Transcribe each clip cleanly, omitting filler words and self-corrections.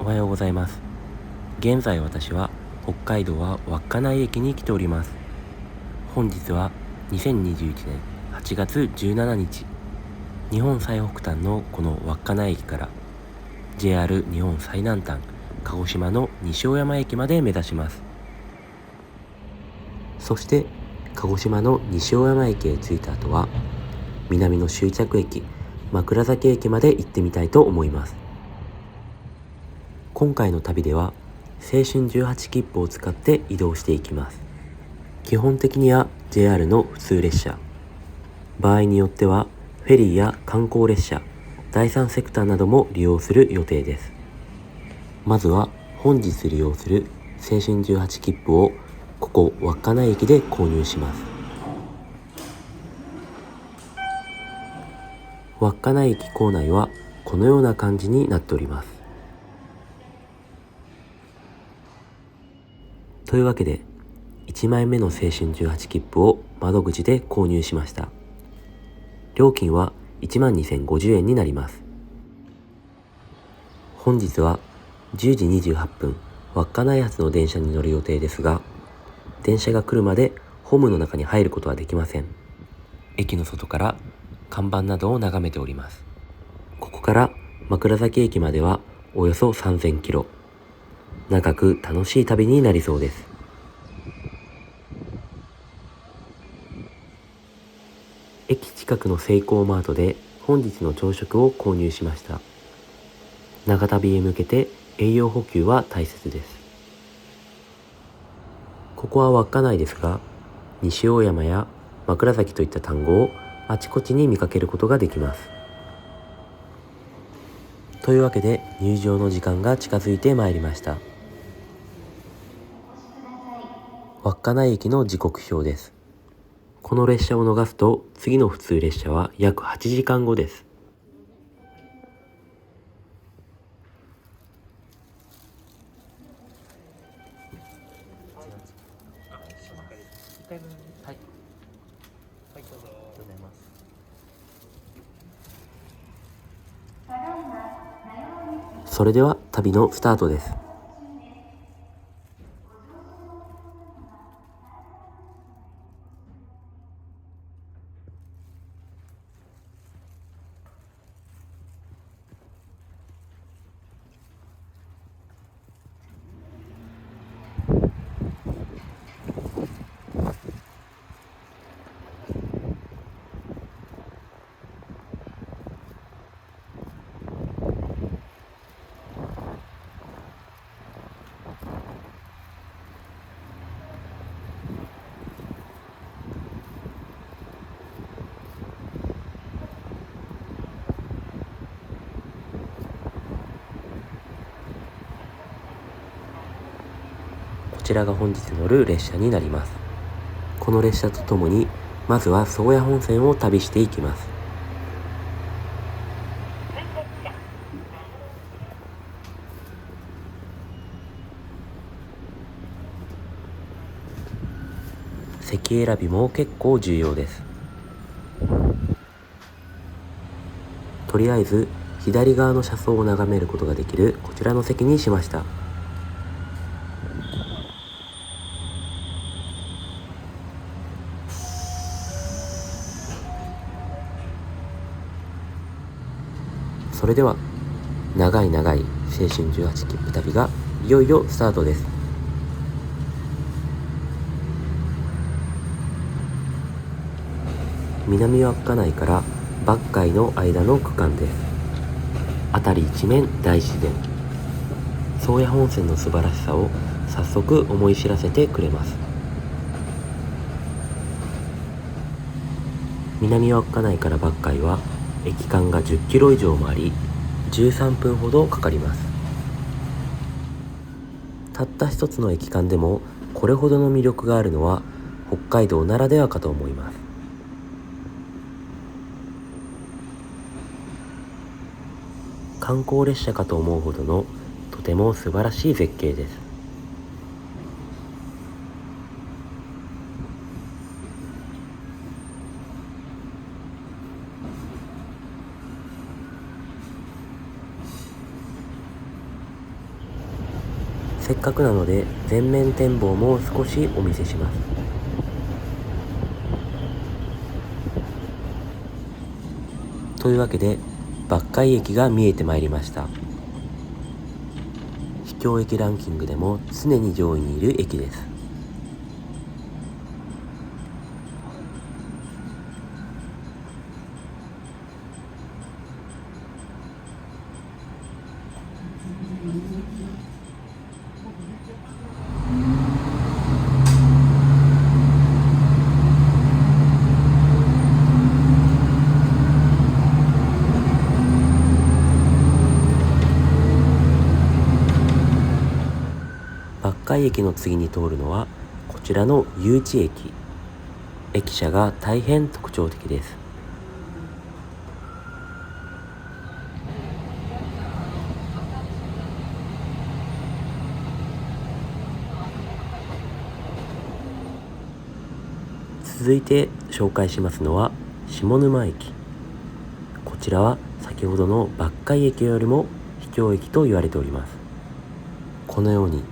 おはようございます。現在私は北海道は稚内駅に来ております。本日は2021年8月17日、日本最北端のこの稚内駅から JR 日本最南端鹿児島の西尾山駅まで目指します。そして鹿児島の西尾山駅へ着いた後は南の終着駅枕崎駅まで行ってみたいと思います。今回の旅では青春18切符を使って移動していきます。基本的には JR の普通列車、場合によってはフェリーや観光列車、第三セクターなども利用する予定です。まずは本日利用する青春18切符をここ稚内駅で購入します。稚内駅構内はこのような感じになっております。というわけで1枚目の青春18切符を窓口で購入しました。料金は 12,050 円になります。本日は10時28分稚内発の電車に乗る予定ですが、電車が来るまでホームの中に入ることはできません。駅の外から看板などを眺めております。ここから枕崎駅まではおよそ3000キロ。長く楽しい旅になりそうです。駅近くのセイコーマートで本日の朝食を購入しました。長旅へ向けて栄養補給は大切です。ここは稚内ですが、西大山や枕崎といった単語をあちこちに見かけることができます。というわけで入場の時間が近づいてまいりました。稚内駅の時刻表です。この列車を逃すと次の普通列車は約8時間後です。はい、どうぞ。ありがとうございます。それでは旅のスタートです。こちらが本日乗る列車になります。この列車とともにまずは宗谷本線を旅していきます。席選びも結構重要です。とりあえず左側の車窓を眺めることができるこちらの席にしました。それでは長い長い青春18切符旅がいよいよスタートです。南稚内から抜海の間の区間です。辺り一面大自然、宗谷本線の素晴らしさを早速思い知らせてくれます。南稚内から抜海は駅間が10キロ以上もあり13分ほどかかります。たった一つの駅間でもこれほどの魅力があるのは北海道ならではかと思います。観光列車かと思うほどのとても素晴らしい絶景です。せっかくなので全面展望も少しお見せします。というわけで抜海駅が見えてまいりました。秘境駅ランキングでも常に上位にいる駅です。抜海駅の次に通るのはこちらの誘致駅。駅舎が大変特徴的です。続いて紹介しますのは下沼駅。こちらは先ほどの抜海駅よりも秘境駅と言われております。このように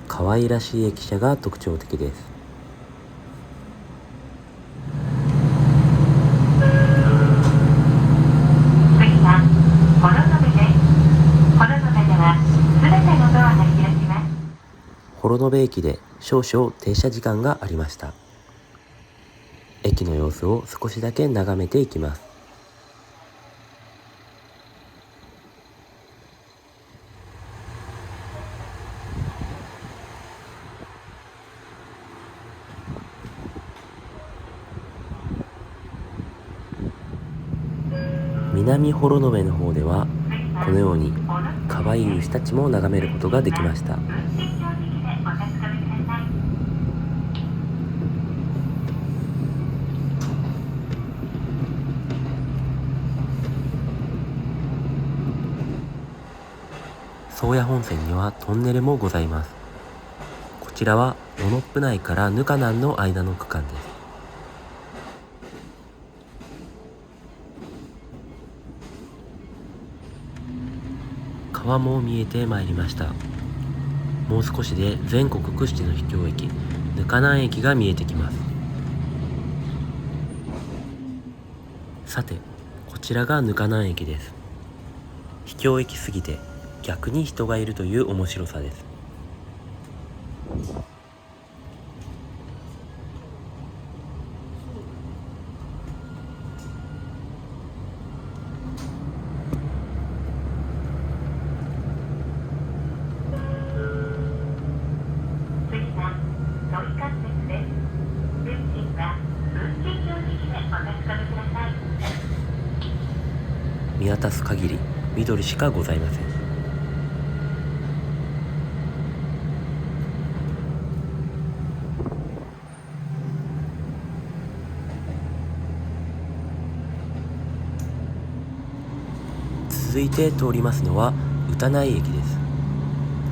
可愛らしい駅舎が特徴的です。次は幌延です。幌延では全てのドアが開きます。幌延駅で少々停車時間がありました。駅の様子を少しだけ眺めていきます。南幌延の方ではこのように可愛い牛たちも眺めることができました。宗谷本線にはトンネルもございます。こちらは野野布内からぬかなんの間の区間です。川も見えてまいりました。もう少しで全国屈指の秘境駅ぬかなん駅が見えてきます。さてこちらがぬかなん駅です。秘境駅すぎて逆に人がいるという面白さです。次は土井関節です。運賃は運賃表示機でお確かめください。見渡す限り緑しかございません。続いて通りますのは宇多内駅です。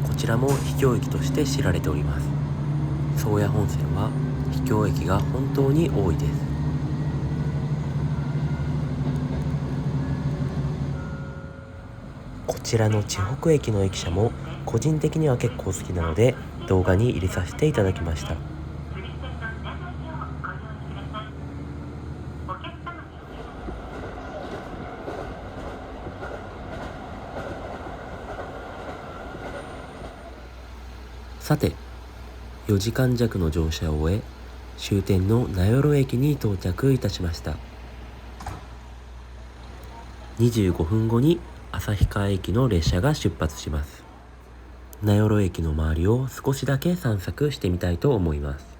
こちらも秘境駅として知られております。宗谷本線は秘境駅が本当に多いです。こちらの千北駅の駅舎も個人的には結構好きなので動画に入れさせていただきました。釣り線の知らないようご用意ください。お客様にさて4時間弱の乗車を終え終点の名寄駅に到着いたしました。25分後に旭川駅の列車が出発します。名寄駅の周りを少しだけ散策してみたいと思います。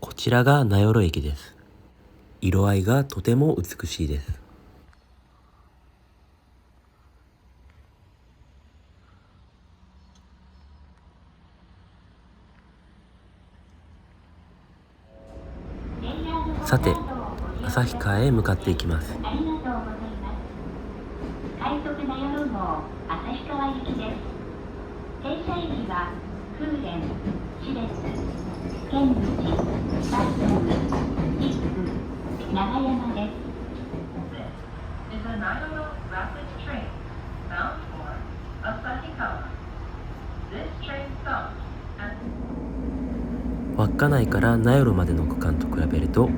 こちらが名寄駅です。色合いがとても美しいです。さて、旭川へ向かっていきます。ありがとうございます。快速名寄号旭川行きです。停車駅は風蓮、標津、剣淵、大東、一府、長山です。This is a Nairo rapid train bound for Asahikawa. This train stops at稚内から名寄までの区間と比べると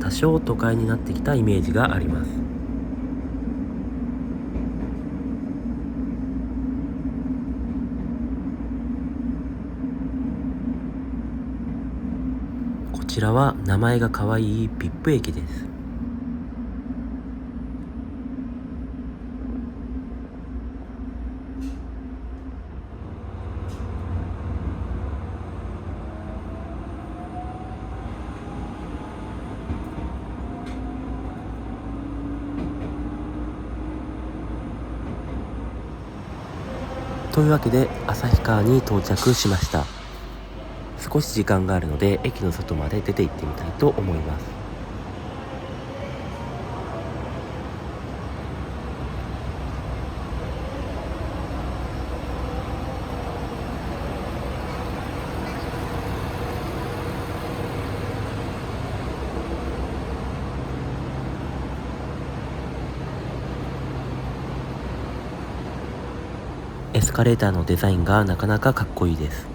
多少都会になってきたイメージがあります。こちらは名前がかわいいピップ駅です。というわけで旭川に到着しました。少し時間があるので駅の外まで出て行ってみたいと思います。エスカレーターのデザインがなかなかかっこいいです。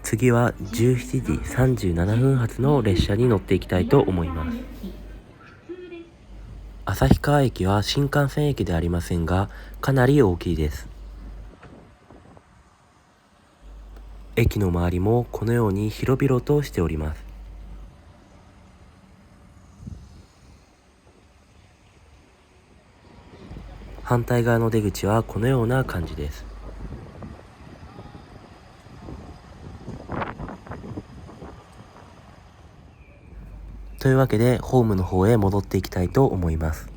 次は17時37分発の列車に乗っていきたいと思います。旭川駅は新幹線駅でありませんが、かなり大きいです。駅の周りもこのように広々としております。反対側の出口はこのような感じです。というわけでホームの方へ戻っていきたいと思います。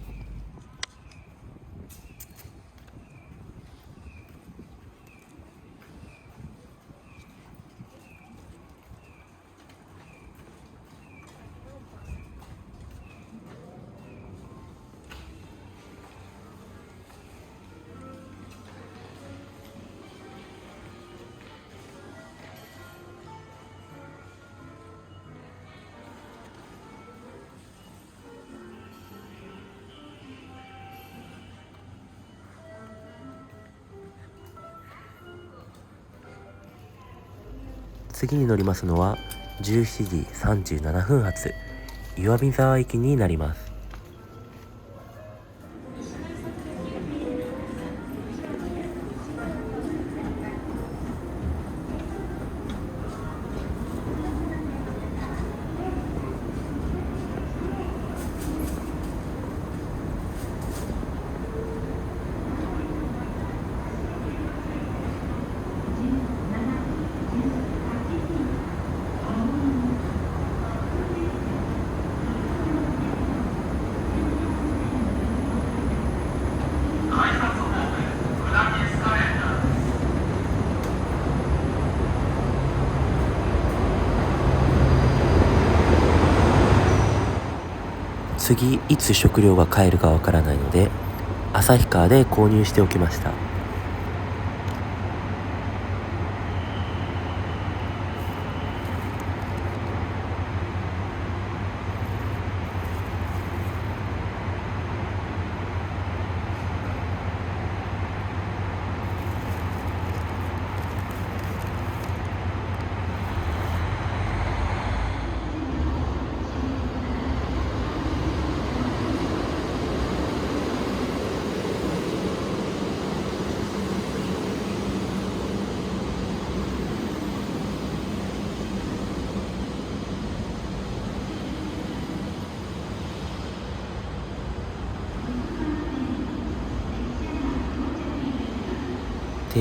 次に乗りますのは17時37分発岩見沢駅になります。次いつ食料が買えるかわからないので旭川で購入しておきました。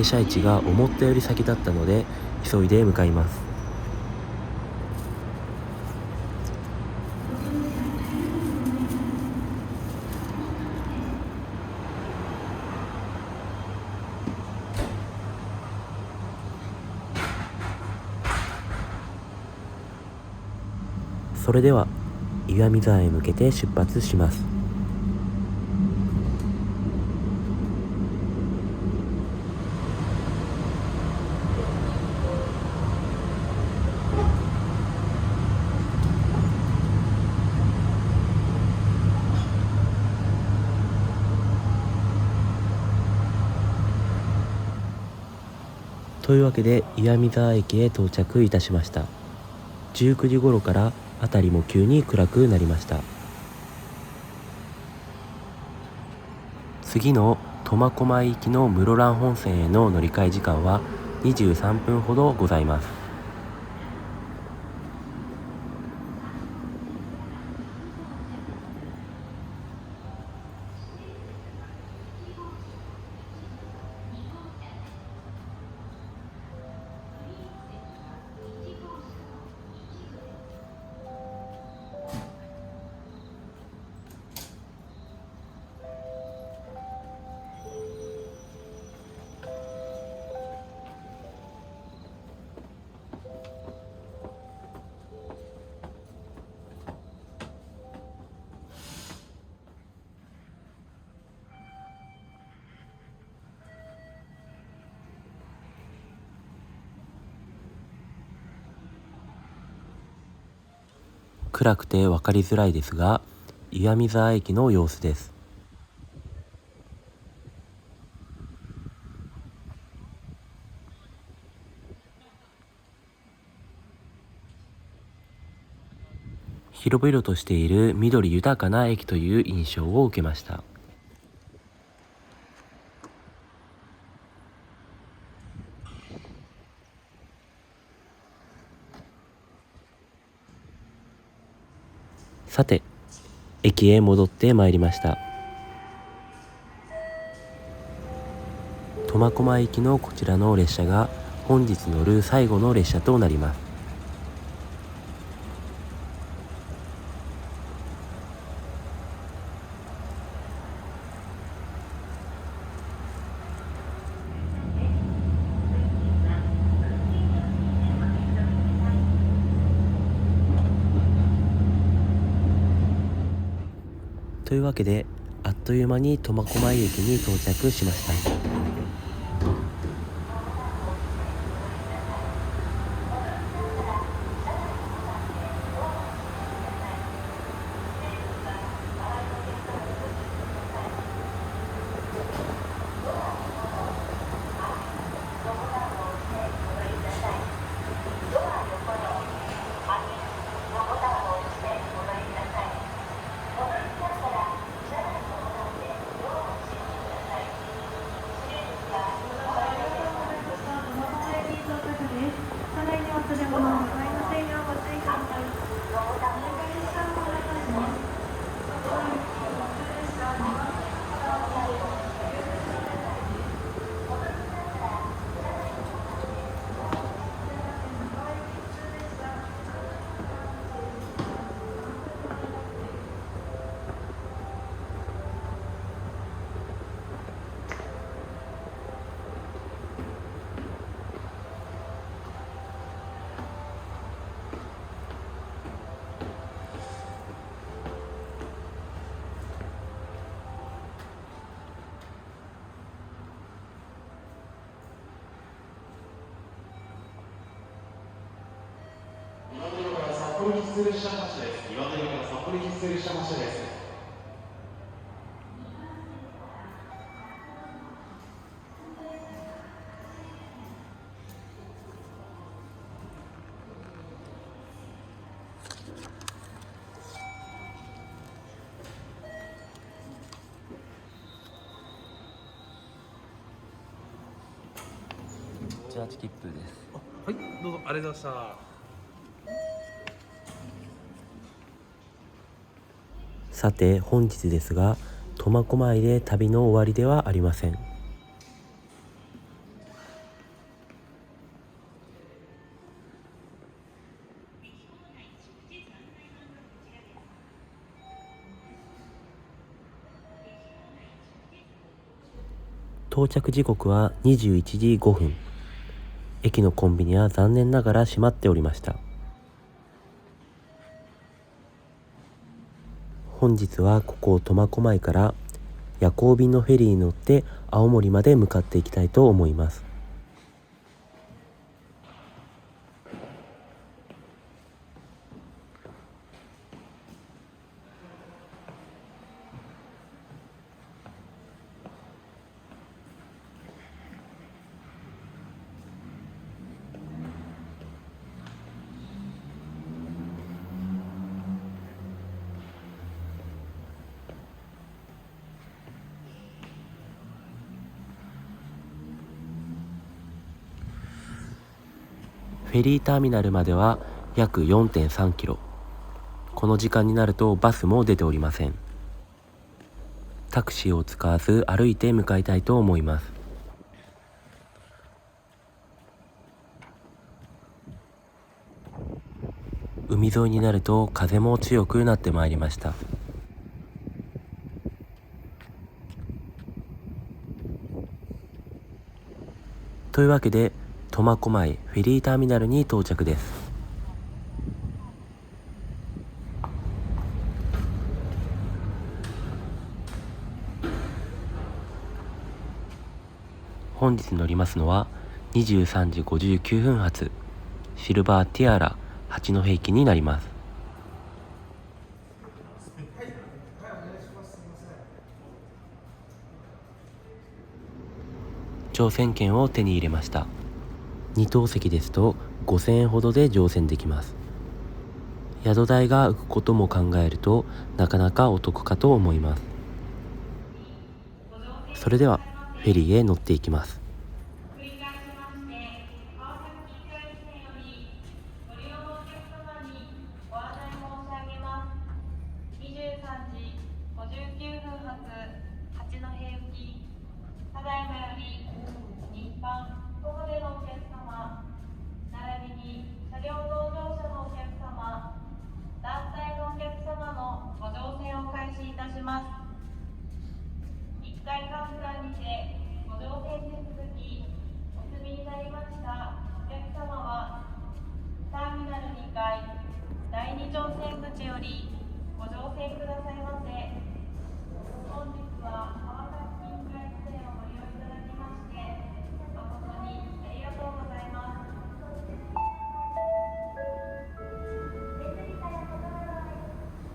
停車位置が思ったより先だったので急いで向かいます。それでは岩見沢へ向けて出発します。というわけで岩見沢駅へ到着いたしました。19時頃から辺りも急に暗くなりました。次の苫小牧行きの室蘭本線への乗り換え時間は23分ほどございます。暗くて分かりづらいですが、岩見沢駅の様子です。広々としている緑豊かな駅という印象を受けました。さて、駅へ戻ってまいりました。苫小牧行きのこちらの列車が本日乗る最後の列車となります。というわけで、あっという間に苫小牧駅に到着しました。札幌必須列車発車です。岩手から札幌必須列車発車です。18切符です。はい、どうぞありがとうございました。さて本日ですが、苫小牧で旅の終わりではありません。到着時刻は21時5分。駅のコンビニは残念ながら閉まっておりました。本日はここ苫小牧から夜行便のフェリーに乗って青森まで向かっていきたいと思います。フェリーターミナルまでは約 4.3 キロ。この時間になるとバスも出ておりません。タクシーを使わず歩いて向かいたいと思います。海沿いになると風も強くなってまいりました。というわけで苫小牧フェリーターミナルに到着です。本日乗りますのは23時59分発シルバーティアラ八戸駅になります。乗船券を手に入れました。2等席ですと5000円ほどで乗船できます。宿代が浮くことも考えるとなかなかお得かと思います。それではフェリーへ乗っていきます。1階カウンターにてご乗船に続きお済みになりましたお客様はターミナル2階第2乗船口よりご乗船くださいませ。本日は川崎近海線をご利用いただきまして誠にありがとうございます。手すりから外側へ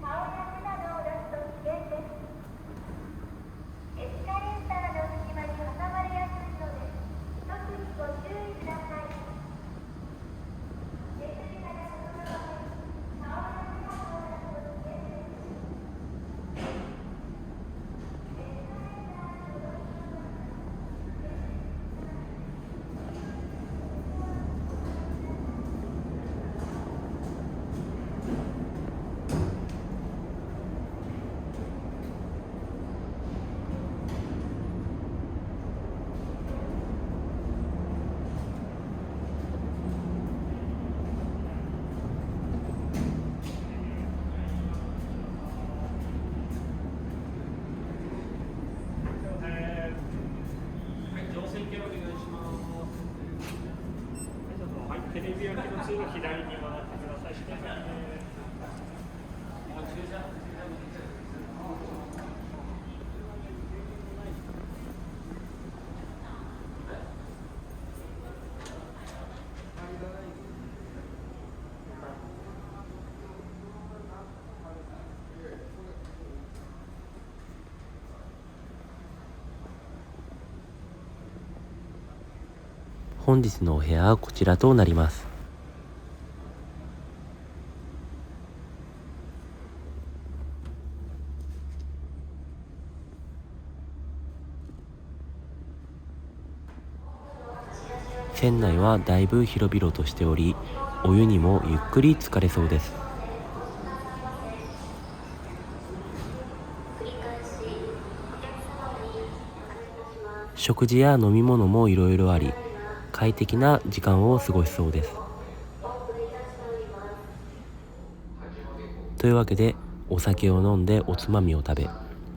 顔や手などを出すと危険です。エスカレーターの隙間に挟まれやすいので特にご注意ください。手すりから外側へ顔や手などを出すと危険です。テレビ焼きの通路左に回ってください。本日のお部屋はこちらとなります。船内はだいぶ広々としており、お湯にもゆっくり浸かれそうです。食事や飲み物もいろいろあり、快適な時間を過ごしそうです。というわけで、お酒を飲んでおつまみを食べ、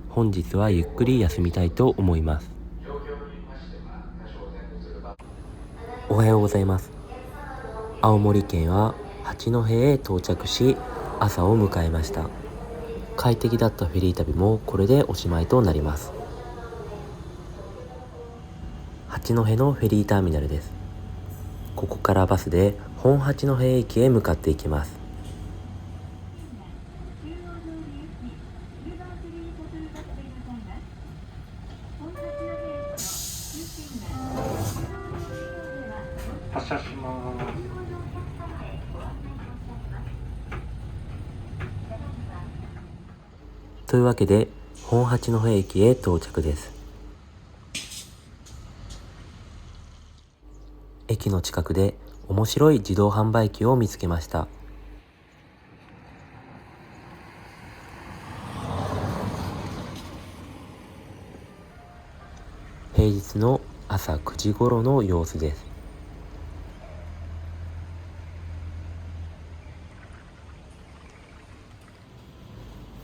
本日はゆっくり休みたいと思います。おはようございます。青森県は八戸へ到着し、朝を迎えました。快適だったフェリー旅もこれでおしまいとなります。八戸のフェリーターミナルです。ここからバスで本八戸駅へ向かっていきます。発車します。というわけで本八戸駅へ到着です。駅の近くで面白い自動販売機を見つけました。平日の朝9時頃の様子です。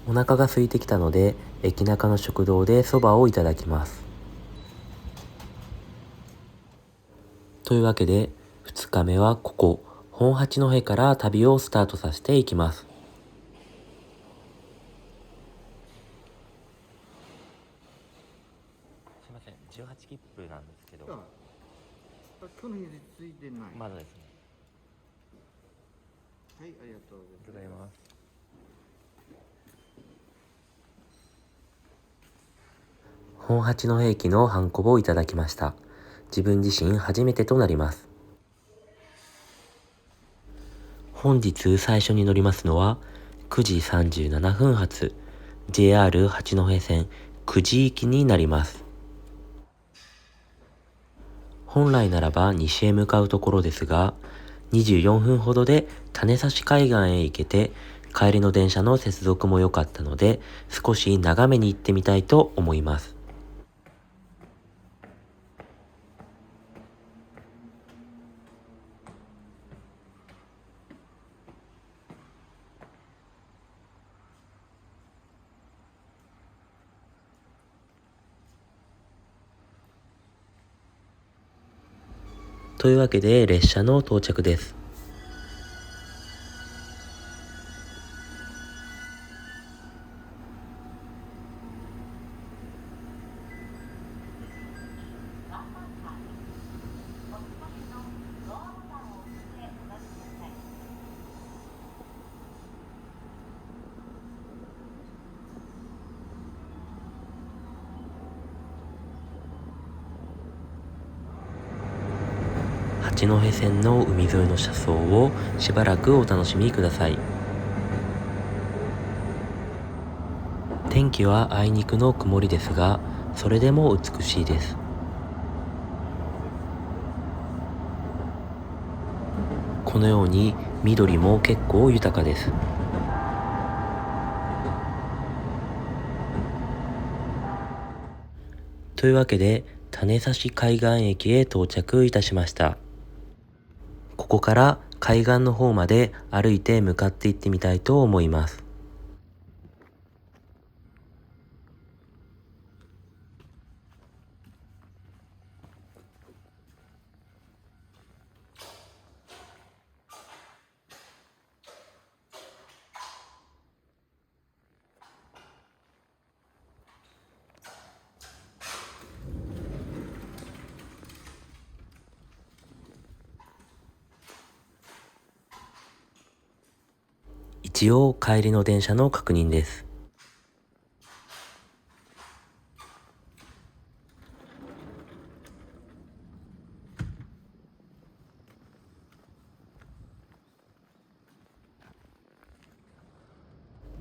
お腹が空いてきたので駅中の食堂でそばをいただきます。というわけで2日目はここ本八戸から旅をスタートさせていきます。すいません、18切符なんですけど、去年ついてない。まだですね。はい、ありがとうございます。本八戸駅のハンコをいただきました。自分自身初めてとなります。本日最初に乗りますのは9時37分発 JR 八戸線9時行きになります。本来ならば西へ向かうところですが、24分ほどで種差海岸へ行けて、帰りの電車の接続も良かったので、少し長めに行ってみたいと思います。というわけで列車の到着です。八戸線の海沿いの車窓をしばらくお楽しみください。天気はあいにくの曇りですが、それでも美しいです。このように緑も結構豊かです。というわけで種差海岸駅へ到着いたしました。ここから海岸の方まで歩いて向かって行ってみたいと思います。一応帰りの電車の確認です。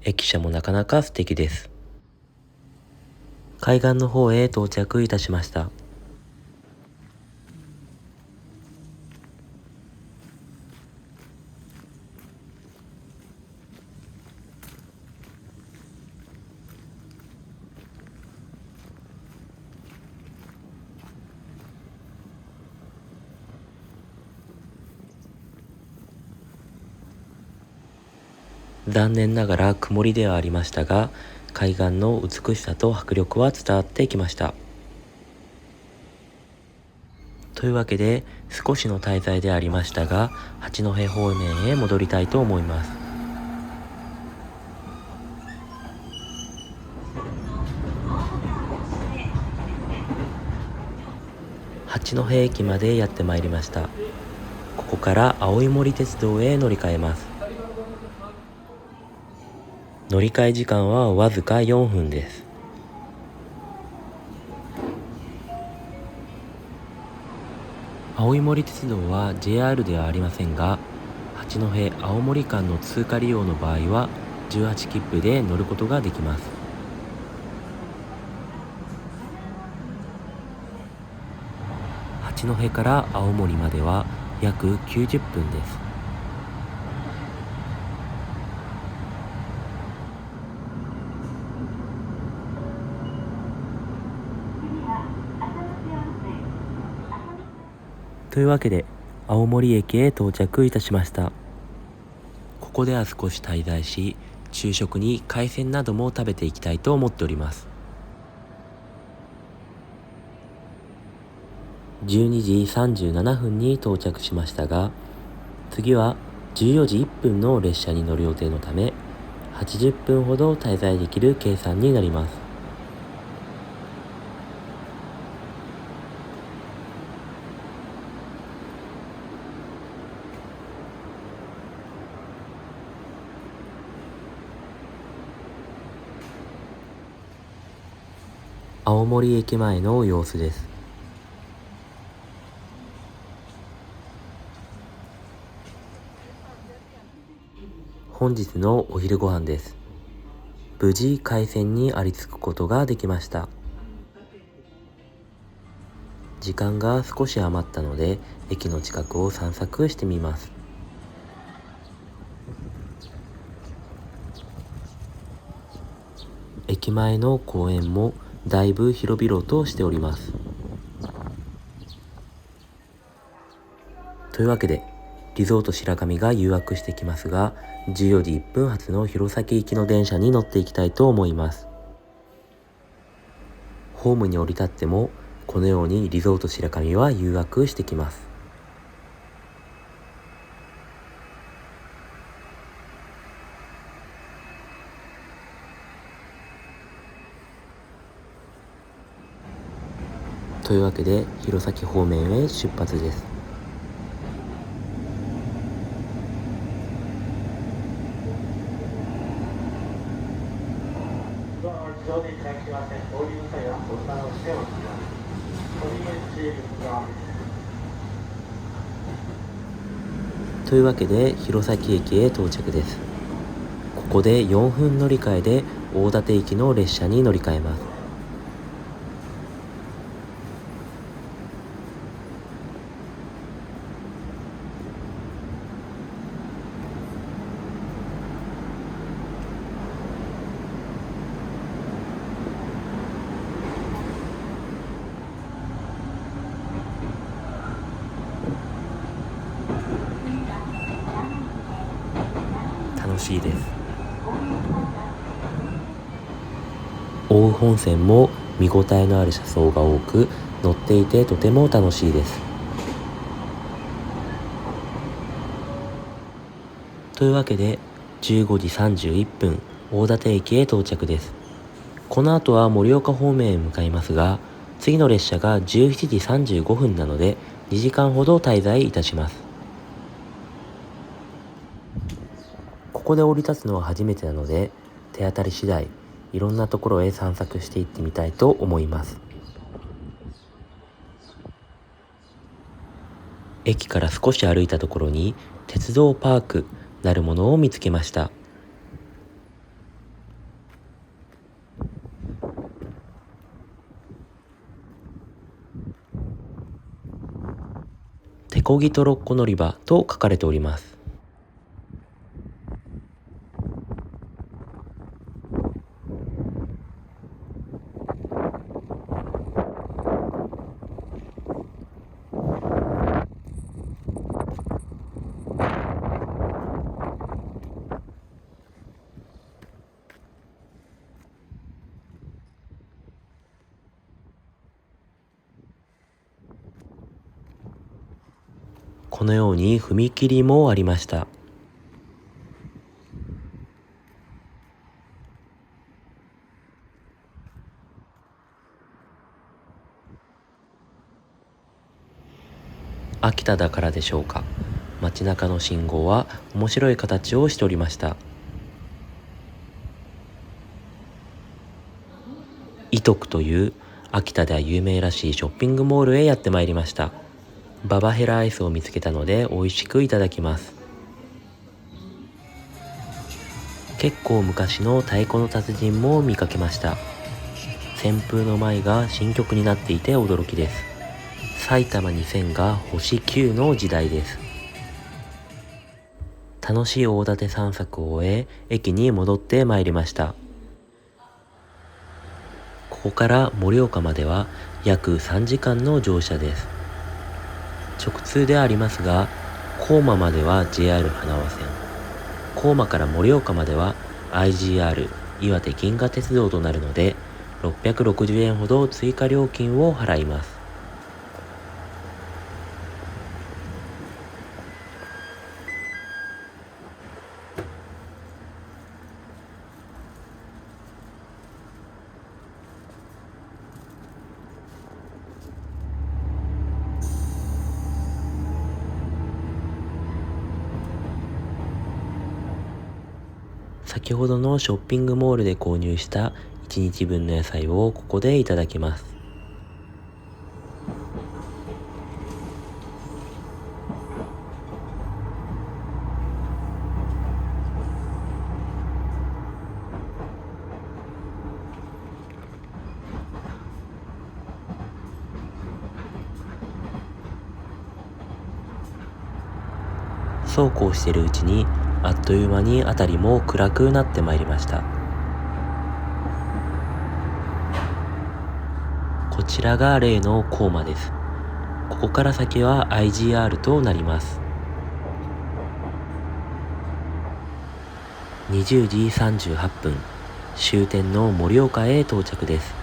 駅舎もなかなか素敵です。海岸の方へ到着いたしました。残念ながら曇りではありましたが、海岸の美しさと迫力は伝わってきました。というわけで少しの滞在でありましたが、八戸方面へ戻りたいと思います。八戸駅までやってまいりました。ここから青い森鉄道へ乗り換えます。乗り換え時間はわずか4分です。青い森鉄道は JR ではありませんが、八戸青森間の通過利用の場合は18切符で乗ることができます。八戸から青森までは約90分です。というわけで青森駅へ到着いたしました。ここでは少し滞在し、昼食に海鮮なども食べていきたいと思っております。12時37分に到着しましたが、次は14時1分の列車に乗る予定のため、80分ほど滞在できる計算になります。青森駅前の様子です。本日のお昼ご飯です。無事海鮮にありつくことができました。時間が少し余ったので駅の近くを散策してみます。駅前の公園もだいぶ広々としております。というわけでリゾート白神が誘惑してきますが、14時1分発の弘前行きの電車に乗っていきたいと思います。ホームに降り立ってもこのようにリゾート白神は誘惑してきます。というわけで弘前方面へ出発です。ドアの自動で開きません。降りる際はボタンを押しておきます。取り入れ口側です。というわけで弘前駅へ到着です。ここで4分乗り換えで大館行きの列車に乗り換えます。楽しいです。奥羽本線も見応えのある車窓が多く、乗っていてとても楽しいです。というわけで15時31分大館駅へ到着です。この後は盛岡方面へ向かいますが、次の列車が17時35分なので2時間ほど滞在いたします。ここで降り立つのは初めてなので、手当たり次第いろんなところへ散策していってみたいと思います。駅から少し歩いたところに鉄道パークなるものを見つけました。手漕ぎトロッコ乗り場と書かれております。このように踏切もありました。秋田だからでしょうか、街中の信号は面白い形をしておりました。伊徳という秋田では有名らしいショッピングモールへやってまいりました。ババヘラアイスを見つけたので美味しくいただきます。結構昔の太鼓の達人も見かけました。旋風の舞が新曲になっていて驚きです。埼玉2000が星9の時代です。楽しい大館散策を終え、駅に戻ってまいりました。ここから盛岡までは約3時間の乗車です。直通でありますが、高馬までは JR 花輪線、高馬から盛岡までは IGR 岩手銀河鉄道となるので、660円ほど追加料金を払います。先ほどのショッピングモールで購入した1日分の野菜をここでいただきます。そうこうしているうちにあっという間に辺りも暗くなってまいりました。こちらが例の高馬です。ここから先は IGR となります。20時38分、終点の盛岡へ到着です。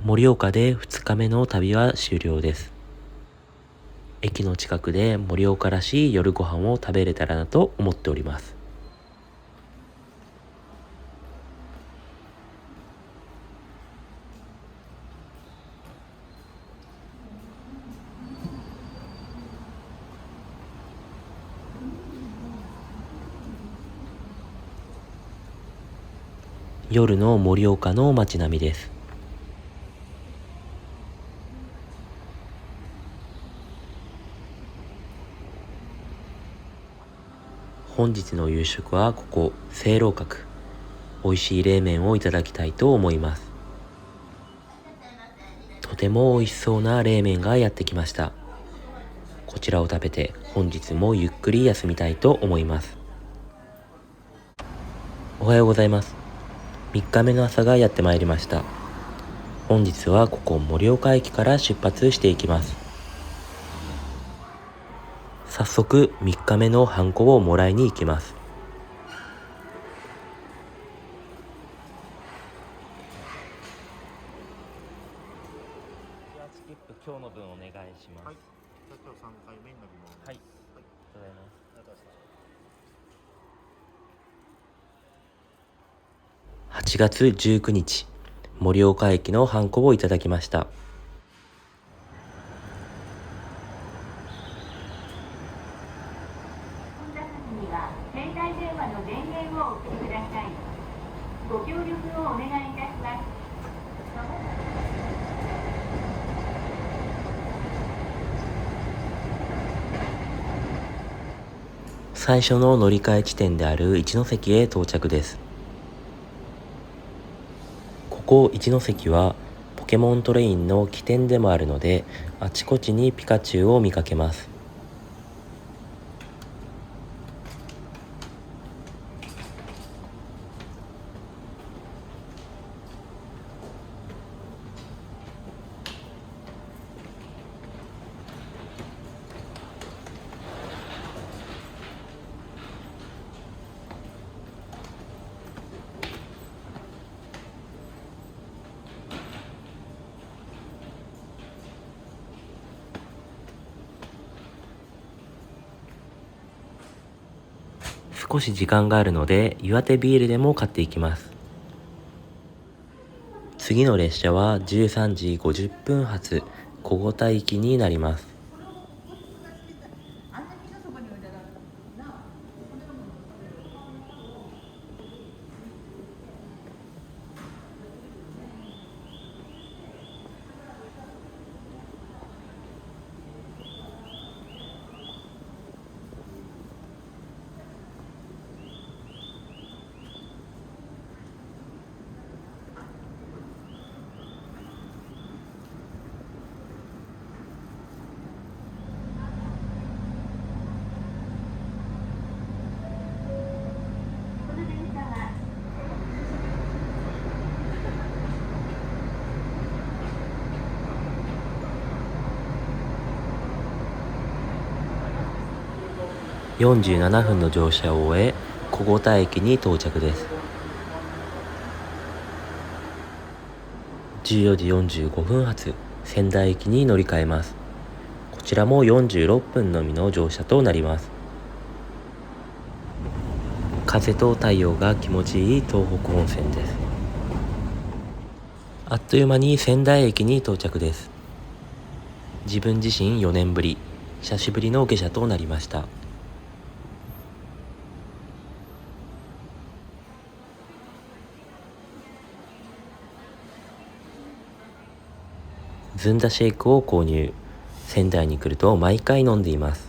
盛岡で2日目の旅は終了です。駅の近くで盛岡らしい夜ご飯を食べれたらなと思っております。夜の盛岡の街並みです。本日の夕食はここ清楼閣、美味しい冷麺をいただきたいと思います。とても美味しそうな冷麺がやってきました。こちらを食べて本日もゆっくり休みたいと思います。おはようございます。3日目の朝がやってまいりました。本日はここ盛岡駅から出発していきます。早速3日目のハンコをもらいに行きます。チケット今日の分お願いします。はい。じゃあ今日3回目になります。はい。ありがとうございます。8月19日、盛岡駅のハンコをいただきました。携帯電話の電源をお切りください。ご協力をお願いいたします。最初の乗り換え地点である一ノ関へ到着です。ここ一ノ関はポケモントレインの起点でもあるので、あちこちにピカチュウを見かけます。少し時間があるので岩手ビールでも買っていきます。次の列車は13時50分発小五田行きになります。47分の乗車を終え小五田駅に到着です。14時45分発仙台駅に乗り換えます。こちらも46分のみの乗車となります。風と太陽が気持ちいい東北本線です。あっという間に仙台駅に到着です。自分自身4年ぶり久しぶりの下車となりました。ずんだシェイクを購入。仙台に来ると毎回飲んでいます。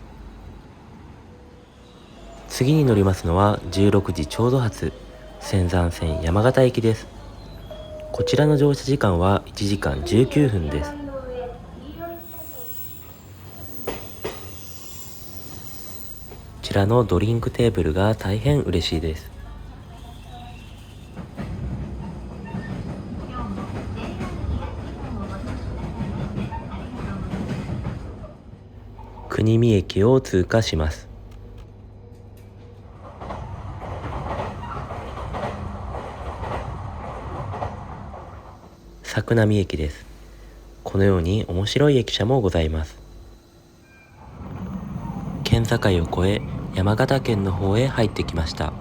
次に乗りますのは16時ちょうど発仙山線山形駅です。こちらの乗車時間は1時間19分です。こちらのドリンクテーブルが大変嬉しいです。国見駅を通過します。作並駅です。このように面白い駅舎もございます。県境を越え山形県の方へ入ってきました。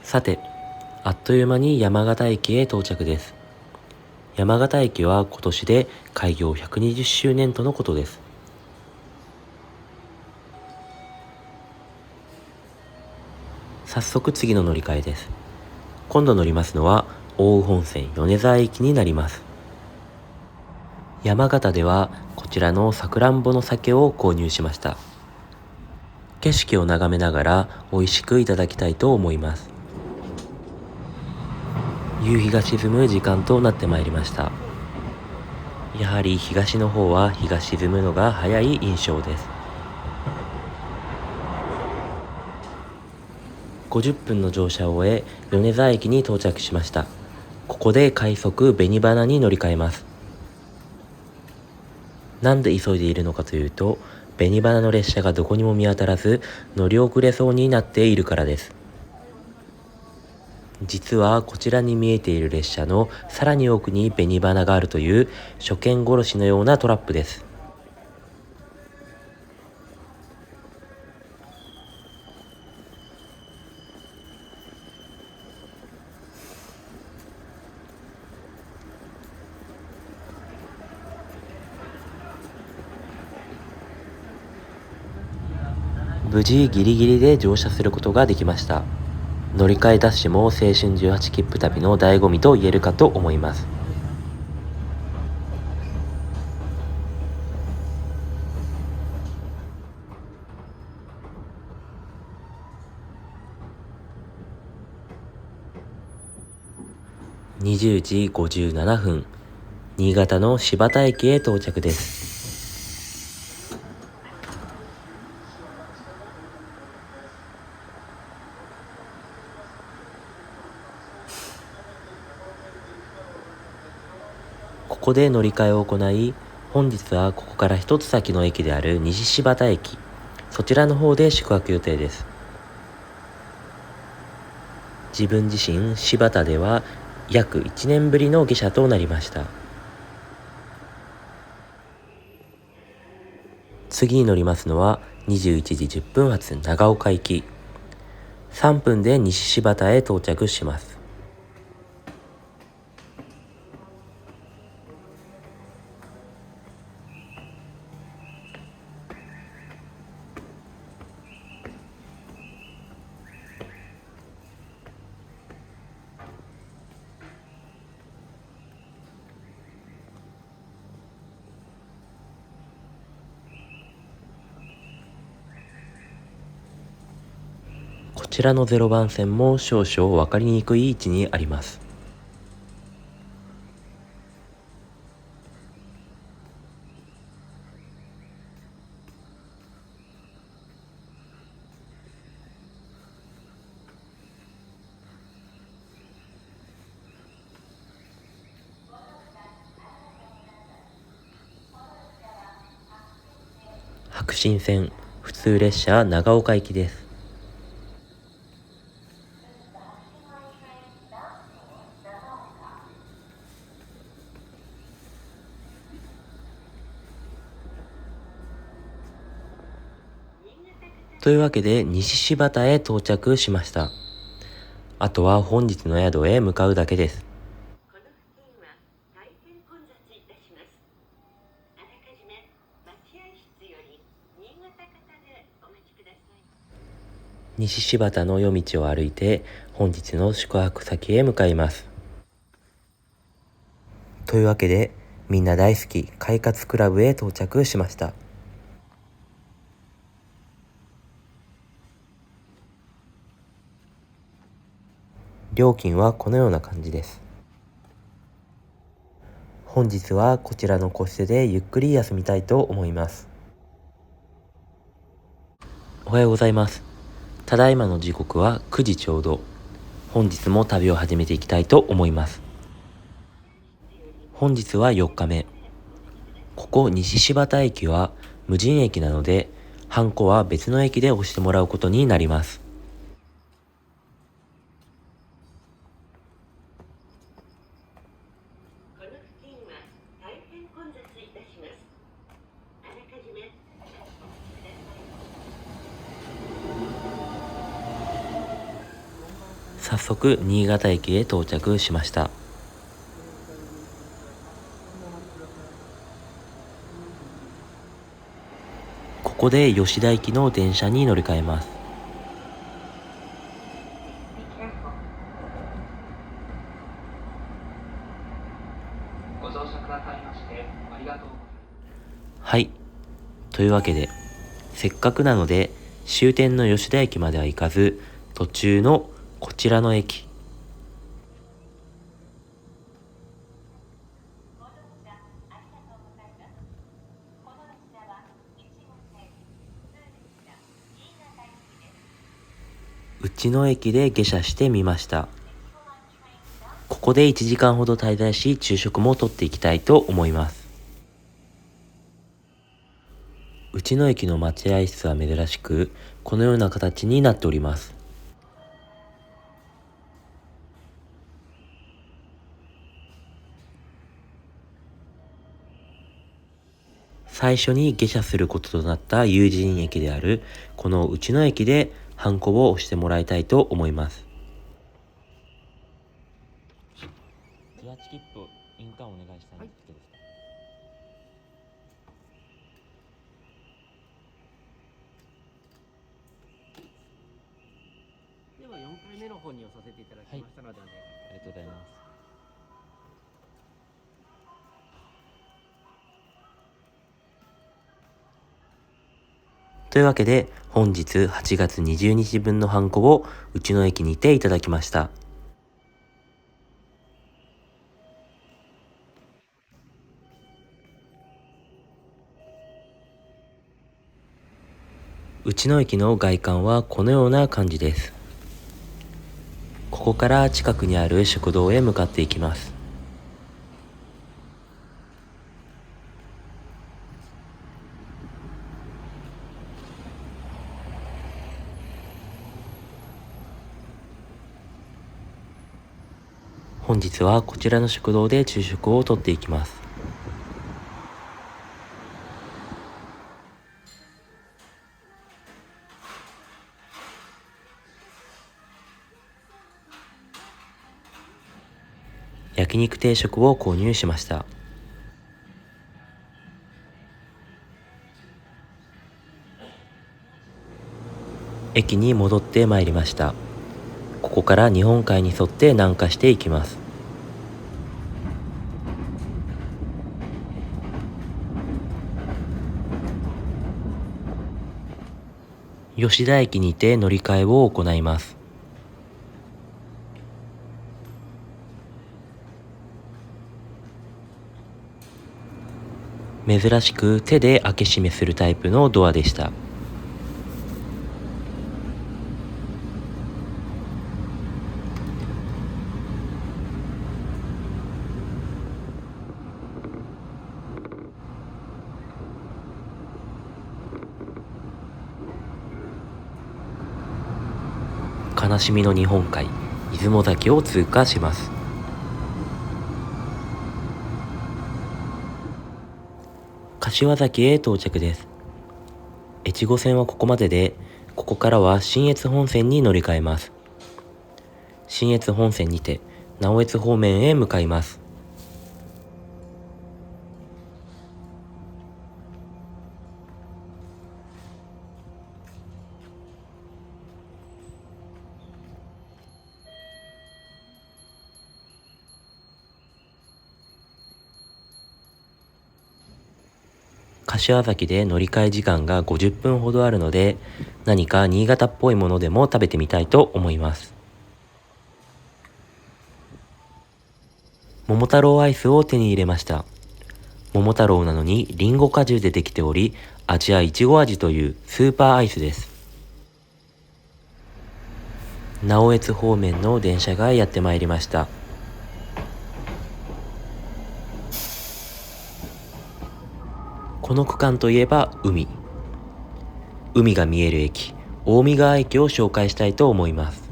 さて、あっという間に山形駅へ到着です。山形駅は今年で開業120周年とのことです。早速次の乗り換えです。今度乗りますのは奥羽本線米沢駅になります。山形ではこちらのさくらんぼの酒を購入しました。景色を眺めながら美味しくいただきたいと思います。夕日が沈む時間となってまいりました。やはり東の方は日が沈むのが早い印象です。50分の乗車を終え米沢駅に到着しました。ここで快速紅花に乗り換えます。なんで急いでいるのかというと、紅花の列車がどこにも見当たらず乗り遅れそうになっているからです。実はこちらに見えている列車のさらに奥に紅花があるという初見殺しのようなトラップです。無事ギリギリで乗車することができました。乗り換えダッシュも青春18切符旅の醍醐味と言えるかと思います。20時57分、新潟の新発田駅へ到着です。ここで乗り換えを行い、本日はここから一つ先の駅である西新発田駅、そちらの方で宿泊予定です。自分自身、新発田では約1年ぶりの下車となりました。次に乗りますのは21時10分発長岡行き。3分で西新発へ到着します。こちらの0番線も少々分かりにくい位置にあります。白新線普通列車長岡行きです。というわけで西新発へ到着しました。あとは本日の宿へ向かうだけです。この付近は大変混雑いたします。あらかじめ待合室より新潟方でお待ちください。西新発の夜道を歩いて本日の宿泊先へ向かいます。というわけでみんな大好き快活クラブへ到着しました。料金はこのような感じです。本日はこちらの個室でゆっくり休みたいと思います。おはようございます。ただいまの時刻は9時ちょうど。本日も旅を始めていきたいと思います。本日は4日目。ここ西新発駅は無人駅なので、ハンコは別の駅で押してもらうことになります。この付近は大変混雑いたします。あらかじめお待ちください。早速新潟駅へ到着しました。ここで吉田行きの電車に乗り換えます。ご乗車くださいましてありがとうございます。はい。というわけで、せっかくなので終点の吉田駅までは行かず、途中のこちらの駅、内野駅で下車してみました。ここで1時間ほど滞在し、昼食もとっていきたいと思います。内野駅の待合室は珍しく、このような形になっております。最初に下車することとなった友人駅であるこの内野駅でハンコを押してもらいたいと思います。18切符印鑑お願いしたいんですけど、では4回目の方に寄させていただきましたので、ありがとうございます。というわけで本日8月20日分のハンコを内野駅にていただきました。内野駅の外観はこのような感じです。ここから近くにある食堂へ向かっていきます。本日はこちらの食堂で昼食をとっていきます。焼肉定食を購入しました。駅に戻ってまいりました。ここから日本海に沿って南下していきます。吉田駅にて乗り換えを行います。珍しく手で開け閉めするタイプのドアでした。悲しみの日本海、出雲崎を通過します。柏崎へ到着です。越後線はここまでで、ここからは信越本線に乗り換えます。信越本線にて直江津方面へ向かいます。柏崎で乗り換え時間が50分ほどあるので、何か新潟っぽいものでも食べてみたいと思います。桃太郎アイスを手に入れました。桃太郎なのにリンゴ果汁でできており、味はいちご味というスーパーアイスです。直江津方面の電車がやってまいりました。この区間といえば海が見える駅、大見川駅を紹介したいと思います。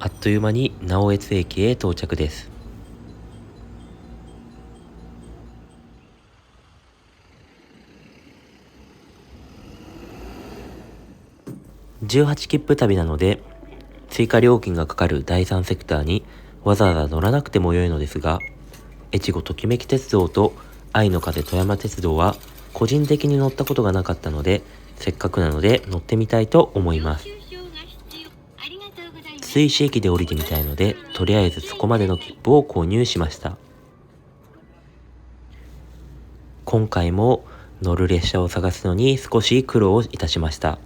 あっという間に直江津駅へ到着です。18切符旅なので追加料金がかかる第3セクターにわざわざ乗らなくても良いのですが、越後ときめき鉄道と愛の風富山鉄道は個人的に乗ったことがなかったので、せっかくなので乗ってみたいと思います。筒石駅で降りてみたいので、とりあえずそこまでの切符を購入しました。今回も乗る列車を探すのに少し苦労いたしました。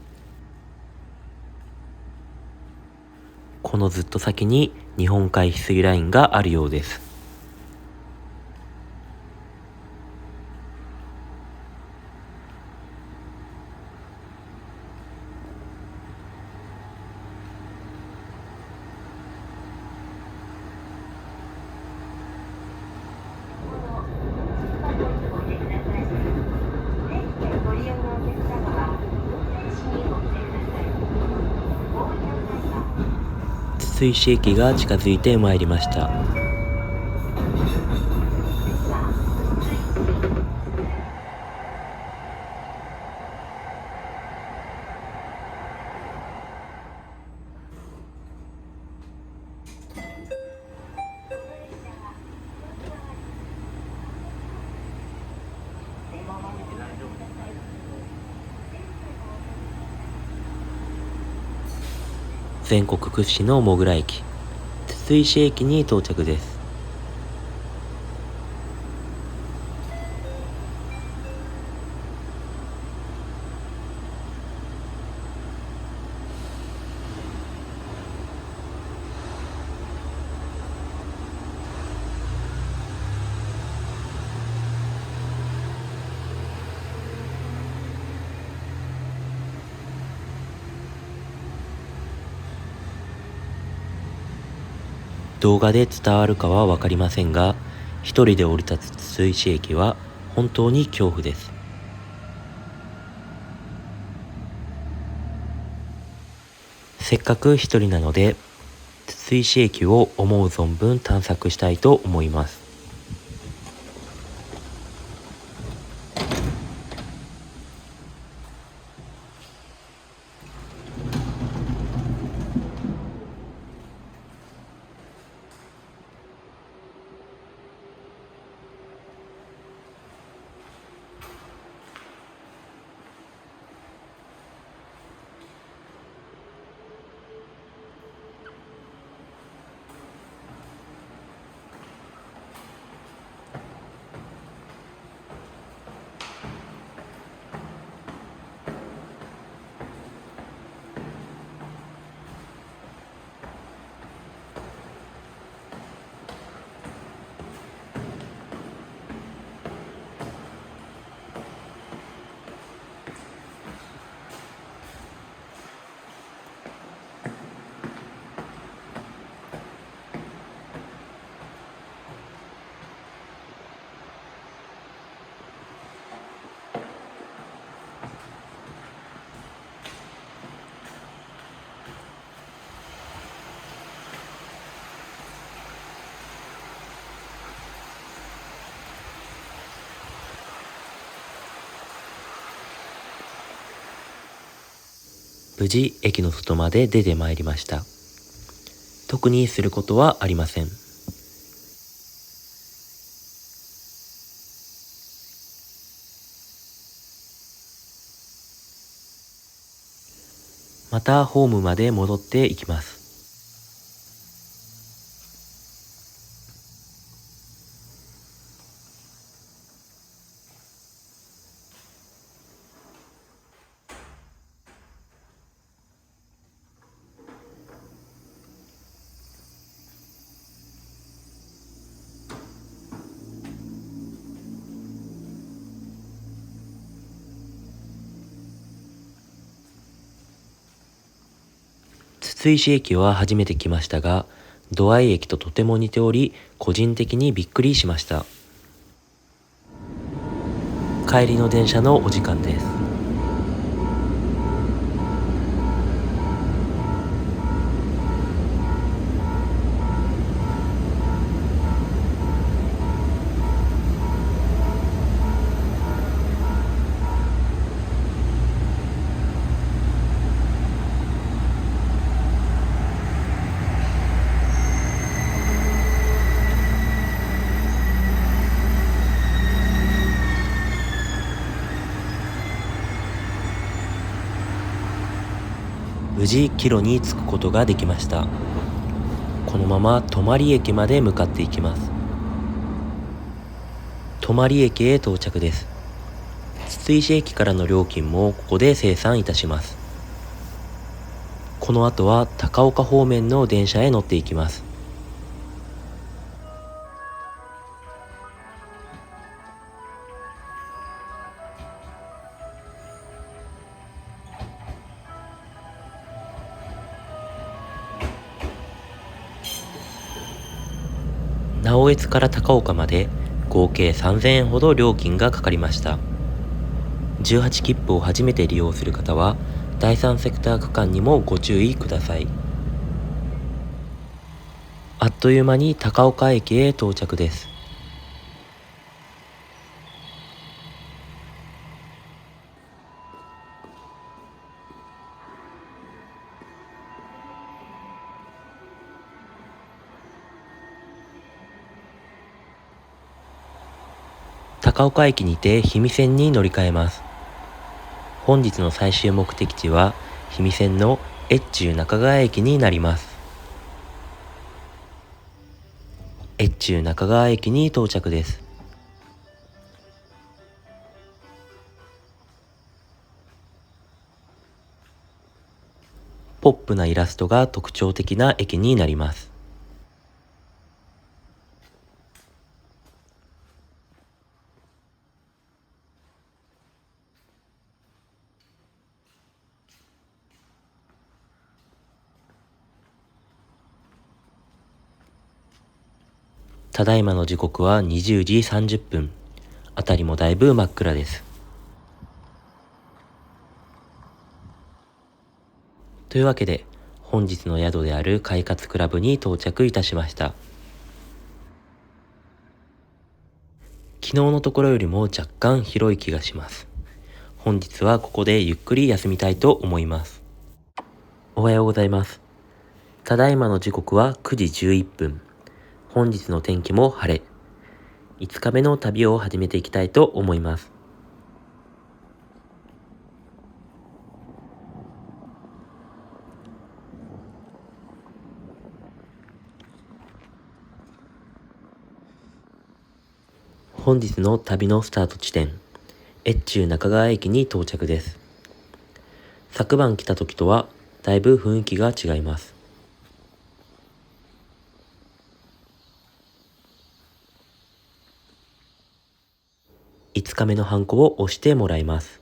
このずっと先に日本海翡翠ラインがあるようです。筒石駅が近づいてまいりました。全国屈指のモグラ駅、筒石駅に到着です。動画で伝わるかはわかりませんが、一人で降り立つ筒石駅は本当に恐怖です。せっかく一人なので、筒石駅を思う存分探索したいと思います。無事駅の外まで出てまいりました。特にすることはありません。またホームまで戻っていきます。筒石駅は初めて来ましたが、土合駅ととても似ており、個人的にびっくりしました。帰りの電車のお時間です。無事帰路に着くことができました。このまま泊駅まで向かっていきます。泊駅へ到着です。筒石駅からの料金もここで精算いたします。この後は高岡方面の電車へ乗っていきます。直江津から高岡まで合計3000円ほど料金がかかりました。18切符を初めて利用する方は第3セクター区間にもご注意ください。あっという間に高岡駅へ到着です。高岡駅にて氷見線に乗り換えます。本日の最終目的地は氷見線の越中中川駅になります。越中中川駅に到着です。ポップなイラストが特徴的な駅になります。ただいまの時刻は20時30分。あたりもだいぶ真っ暗です。というわけで、本日の宿である快活クラブに到着いたしました。昨日のところよりも若干広い気がします。本日はここでゆっくり休みたいと思います。おはようございます。ただいまの時刻は9時11分。本日の天気も晴れ。5日目の旅を始めていきたいと思います。本日の旅のスタート地点、越中中川駅に到着です。昨晩来た時とはだいぶ雰囲気が違います。5日目のハンコを押してもらいます。す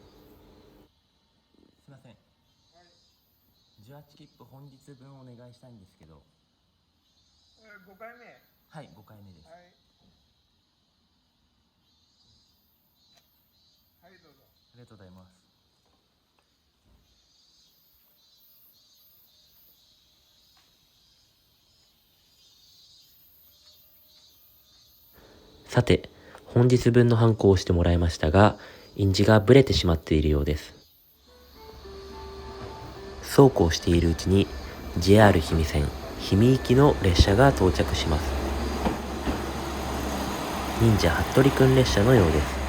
いません。18切符本日分お願いしたいんですけど。5回目。はい、5回目です。はい、どうぞ。ありがとうございます。さて、本日分のハンコを押してもらいましたが、印字がブレてしまっているようです。そうこうしているうちに JR 氷見線氷見行きの列車が到着します。忍者服部くん列車のようです。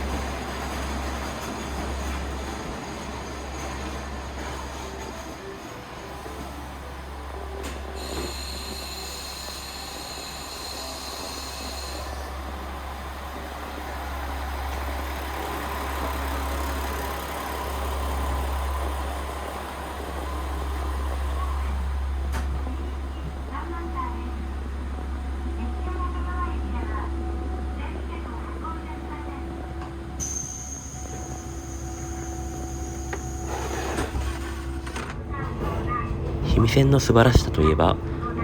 氷見線の素晴らしさといえば、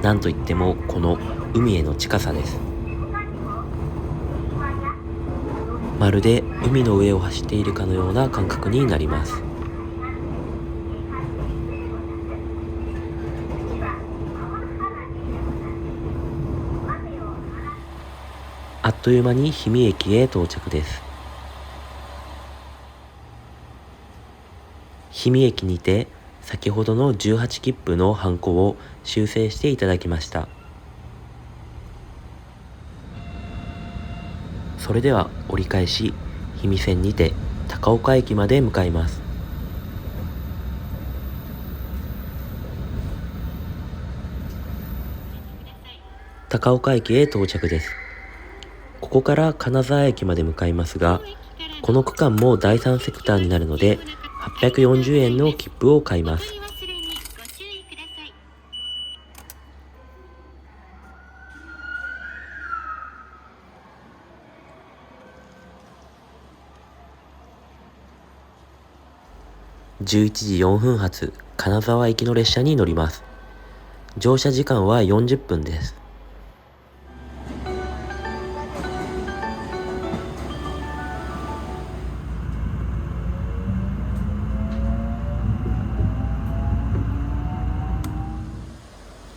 なんといってもこの海への近さです。まるで海の上を走っているかのような感覚になります。あっという間に氷見駅へ到着です。氷見駅にて先ほどの18切符のハンコを修正していただきました。それでは折り返し氷見線にて高岡駅まで向かいます。高岡駅へ到着です。ここから金沢駅まで向かいますが、この区間も第3セクターになるので840円の切符を買います。11時4分発金沢行きの列車に乗ります。乗車時間は40分です。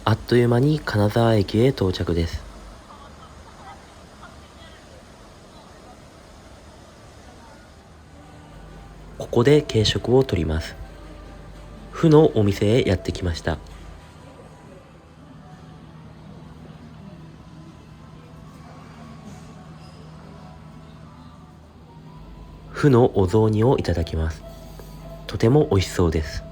あっという間に金沢駅へ到着です。ここで軽食を取ります。府のお店へやってきました。府のお雑煮をいただきます。とても美味しそうです。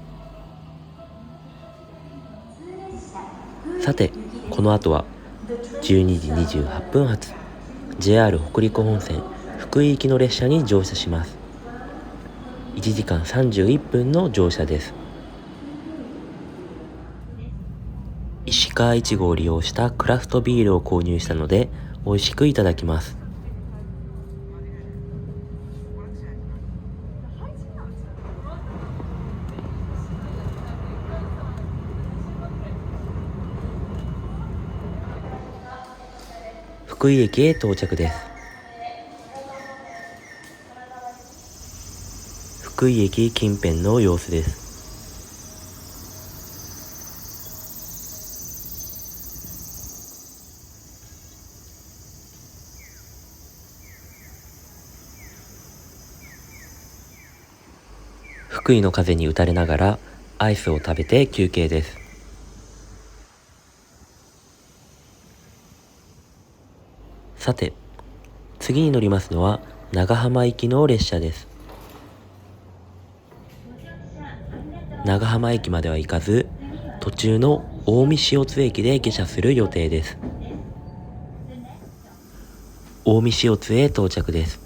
さて、この後は12時28分発 JR 北陸本線福井行きの列車に乗車します。1時間31分の乗車です。石川いちごを利用したクラフトビールを購入したので美味しくいただきます。福福井駅へ到着です。福井駅近辺の様子です。福井の風に打たれながらアイスを食べて休憩です。さて、次に乗りますのは長浜行きの列車です。長浜駅までは行かず、途中の近江塩津駅で下車する予定です。近江塩津へ到着です。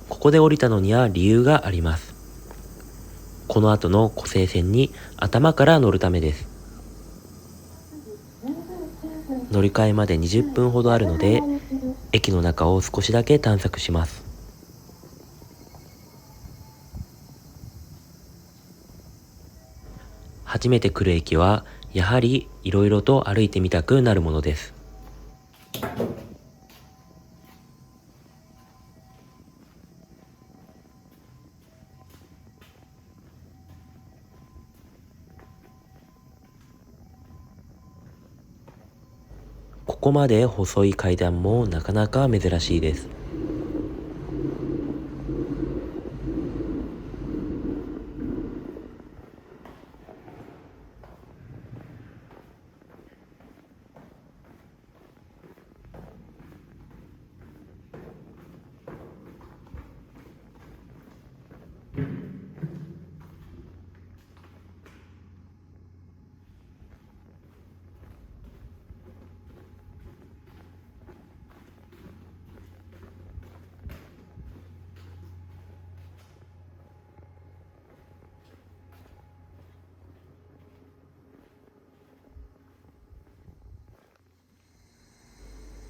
ここで降りたのには理由があります。この後の湖西線に頭から乗るためです。乗り換えまで20分ほどあるので、駅の中を少しだけ探索します。初めて来る駅はやはりいろいろと歩いてみたくなるものです。ここまで細い階段もなかなか珍しいです。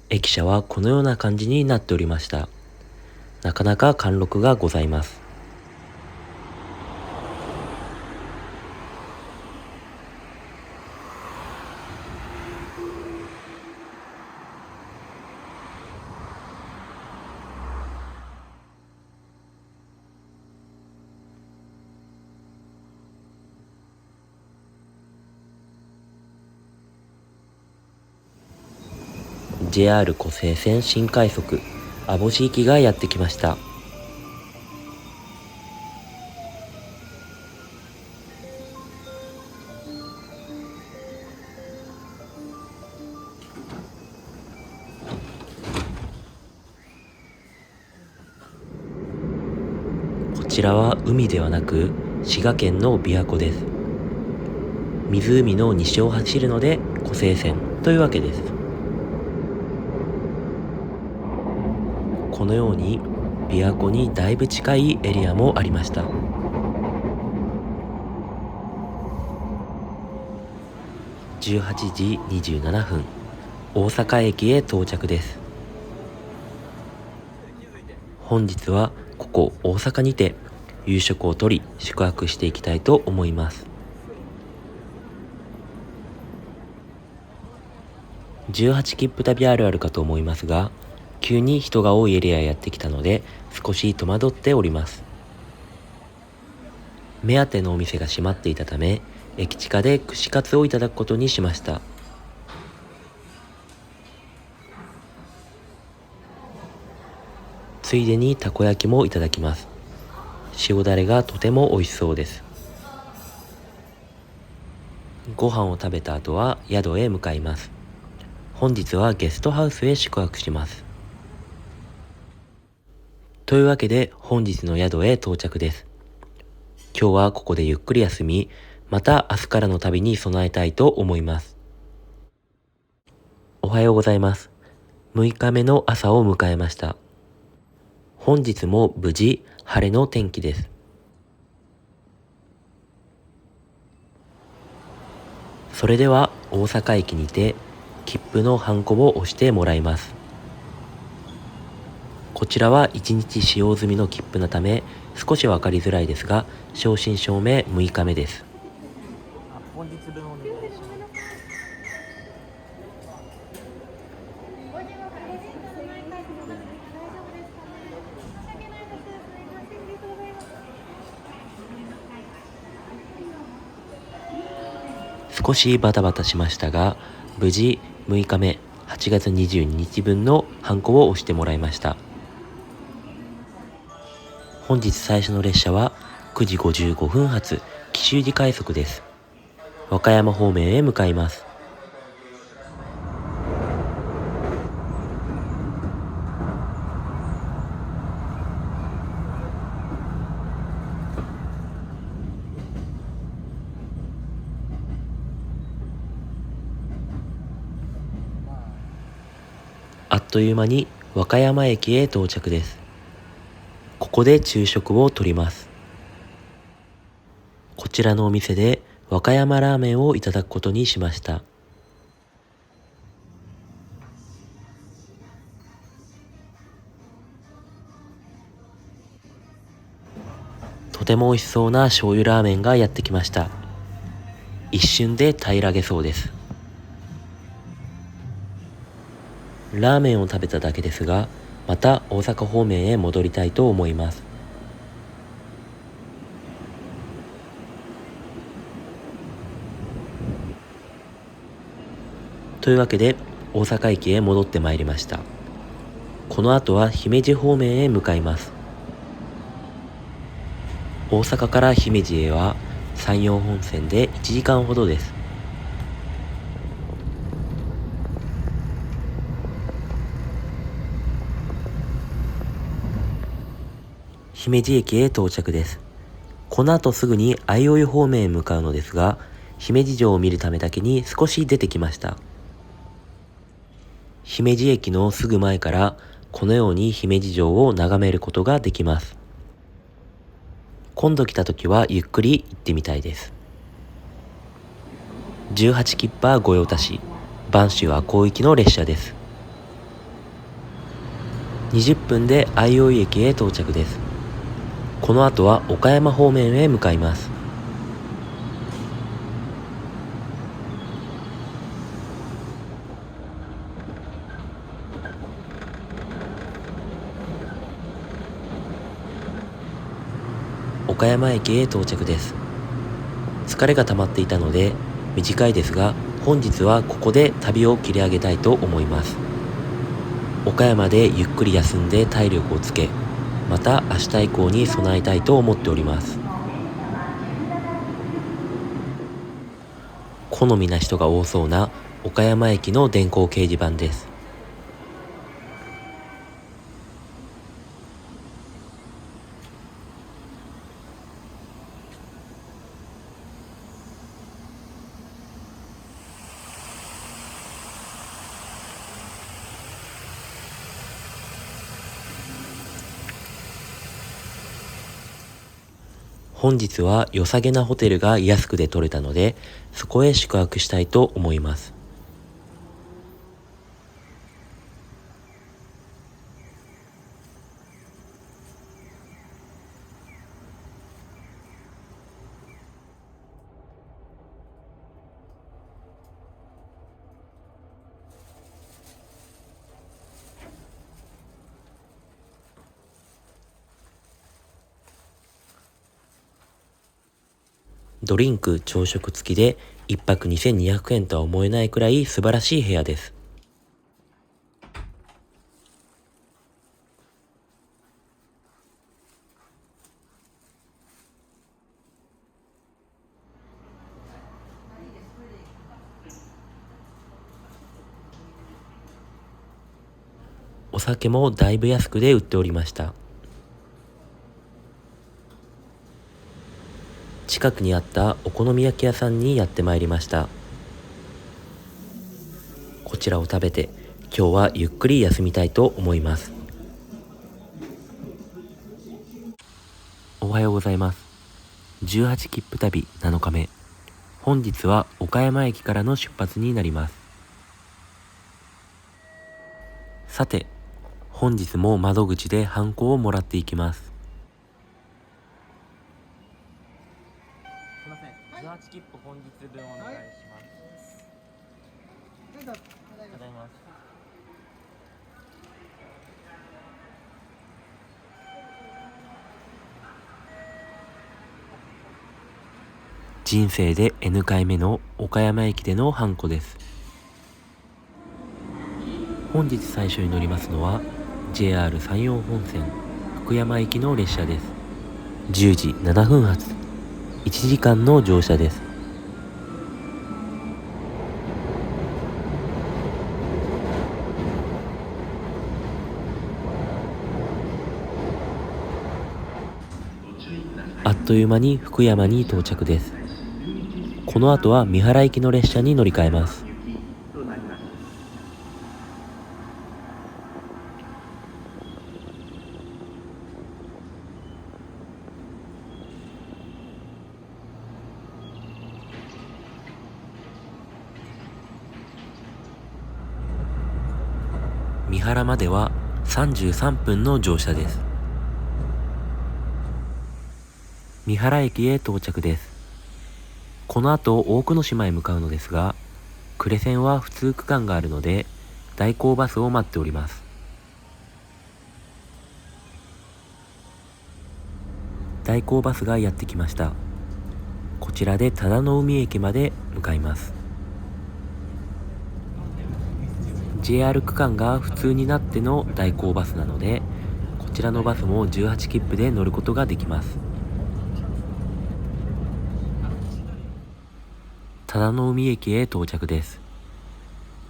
駅舎はこのような感じになっておりました。なかなか貫禄がございます。JR 湖西線新快速網干行きがやってきました。こちらは海ではなく滋賀県の琵琶湖です。湖の西を走るので湖西線というわけです。このように琵琶湖にだいぶ近いエリアもありました。18時27分、大阪駅へ到着です。本日はここ大阪にて夕食をとり宿泊していきたいと思います。18切符旅あるあるかと思いますが、急に人が多いエリアへやってきたので少し戸惑っております。目当てのお店が閉まっていたため、駅近で串カツをいただくことにしました。ついでにたこ焼きもいただきます。塩だれがとても美味しそうです。ご飯を食べた後は宿へ向かいます。本日はゲストハウスへ宿泊します。というわけで本日の宿へ到着です。今日はここでゆっくり休み、また明日からの旅に備えたいと思います。おはようございます。6日目の朝を迎えました。本日も無事晴れの天気です。それでは大阪駅にて切符のハンコを押してもらいます。こちらは1日使用済みの切符のため少しわかりづらいですが、正真正銘6日目です。本日分お願いします。少しバタバタしましたが、無事6日目8月22日分のハンコを押してもらいました。本日最初の列車は9時55分発紀州路快速です。和歌山方面へ向かいます。あっという間に和歌山駅へ到着です。ここで昼食をとります。こちらのお店で和歌山ラーメンをいただくことにしました。とても美味しそうな醤油ラーメンがやってきました。一瞬で平らげそうです。ラーメンを食べただけですが、また大阪方面へ戻りたいと思います。というわけで大阪駅へ戻ってまいりました。この後は姫路方面へ向かいます。大阪から姫路へは山陽本線で1時間ほどです。姫路駅へ到着です。この後すぐに相生方面へ向かうのですが、姫路城を見るためだけに少し出てきました。姫路駅のすぐ前からこのように姫路城を眺めることができます。今度来た時はゆっくり行ってみたいです。18切符御用達、播州赤穂行きの列車です。20分で相生駅へ到着です。この後は岡山方面へ向かいます。岡山駅へ到着です。疲れが溜まっていたので短いですが、本日はここで旅を切り上げたいと思います。岡山でゆっくり休んで体力をつけ、また明日以降に備えたいと思っております。好みな人が多そうな岡山駅の電光掲示板です。本日は良さげなホテルが安くで取れたので、そこへ宿泊したいと思います。ドリンク朝食付きで1泊2200円とは思えないくらい素晴らしい部屋です。お酒もだいぶ安くで売っておりました。近くにあったお好み焼き屋さんにやってまいりました。こちらを食べて今日はゆっくり休みたいと思います。おはようございます。18切符旅7日目。本日は岡山駅からの出発になります。さて、本日も窓口でハンコをもらっていきます。すいません。18切符本日分お願いします。ただいま。人生で N 回目の岡山駅でのハンコです。本日最初に乗りますのは JR 山陽本線福山駅の列車です。10時7分発、1時間の乗車です。あっという間に福山に到着です。この後は三原行きの列車に乗り換えます。三原までは33分の乗車です。三原駅へ到着です。この後大久野島へ向かうのですが、呉線は不通区間があるので代行バスを待っております。代行バスがやってきました。こちらで忠野海駅まで向かいます。JR 区間が普通になっての代行バスなので、こちらのバスも18切符で乗ることができます。忠野海駅へ到着です。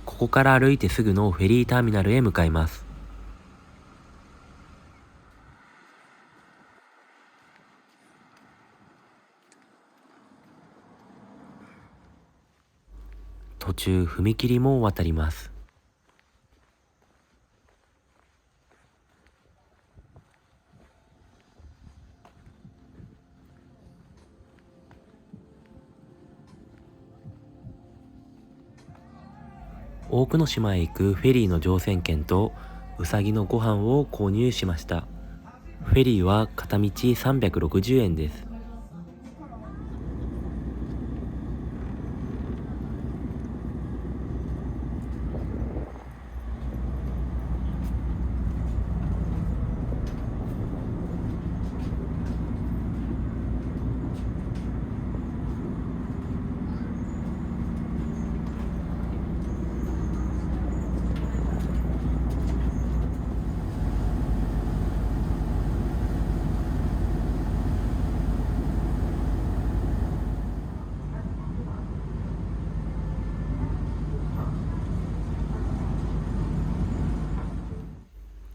ここから歩いてすぐのフェリーターミナルへ向かいます。途中踏切も渡ります。大久野島へ行くフェリーの乗船券とうさぎのご飯を購入しました。フェリーは片道360円です。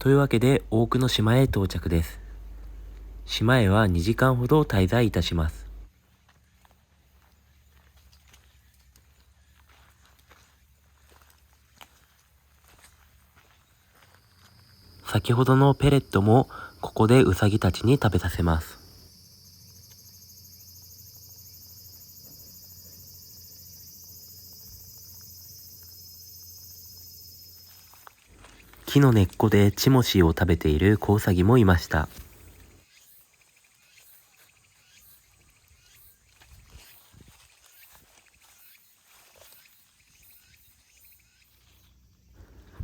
というわけで大久野島へ到着です。島へは2時間ほど滞在いたします。先ほどのペレットもここでウサギたちに食べさせます。木の根っこでチモシーを食べている子ウサギもいました。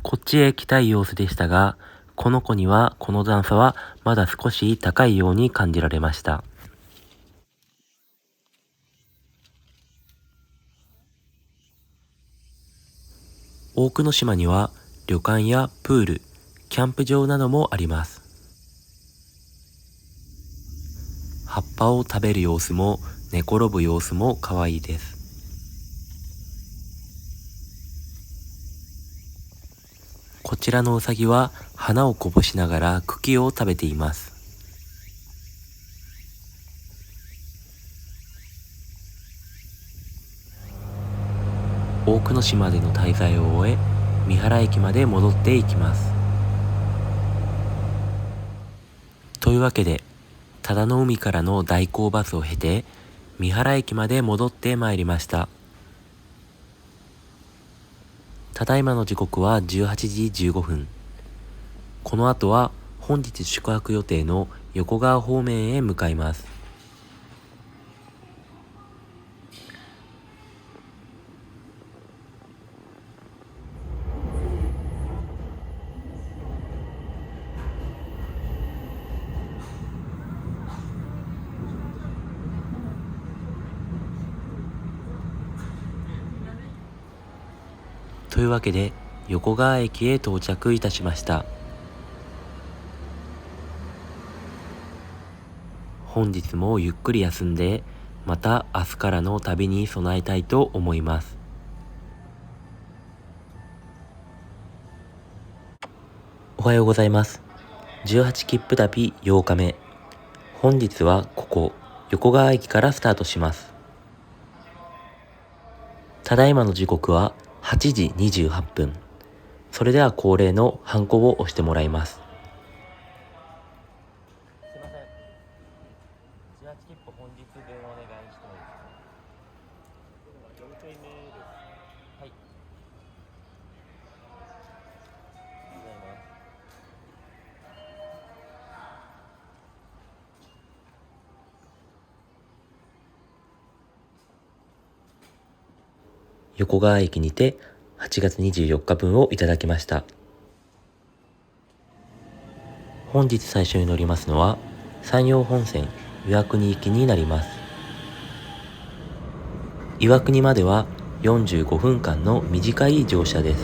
こっちへ来たい様子でしたが、この子にはこの段差はまだ少し高いように感じられました。大久野島には旅館やプール、キャンプ場などもあります。葉っぱを食べる様子も寝転ぶ様子も可愛いです。こちらのウサギは花をこぼしながら茎を食べています。大久野島での滞在を終え、三原駅まで戻っていきます。というわけで、忠野海からの代行バスを経て、三原駅まで戻ってまいりました。ただいまの時刻は18時15分。この後は本日宿泊予定の横川方面へ向かいます。というわけで横川駅へ到着いたしました。本日もゆっくり休んで、また明日からの旅に備えたいと思います。おはようございます。18切符旅8日目。本日はここ横川駅からスタートします。ただいまの時刻は8時28分。それでは恒例のハンコを押してもらいます。すいません。18切符本日分お願いしてもいいですか。4回目です。はい。ありがとうございます。横川駅にて8月24日分をいただきました。本日最初に乗りますのは山陽本線岩国行きになります。岩国までは45分間の短い乗車です。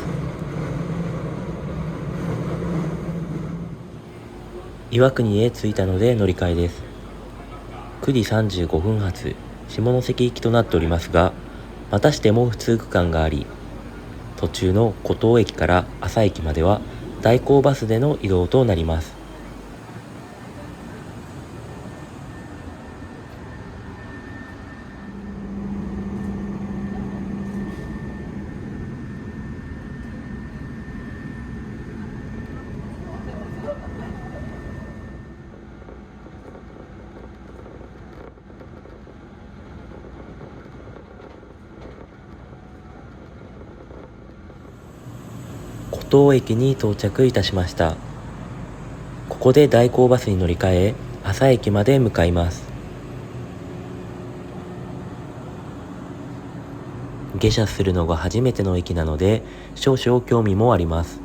岩国へ着いたので乗り換えです。9時35分発下関行きとなっておりますが、またしても不通区間があり、途中の湖東駅から朝駅までは代行バスでの移動となります。湖東駅に到着いたしました。ここで代行バスに乗り換え、朝駅まで向かいます。下車するのが初めての駅なので、少々興味もあります。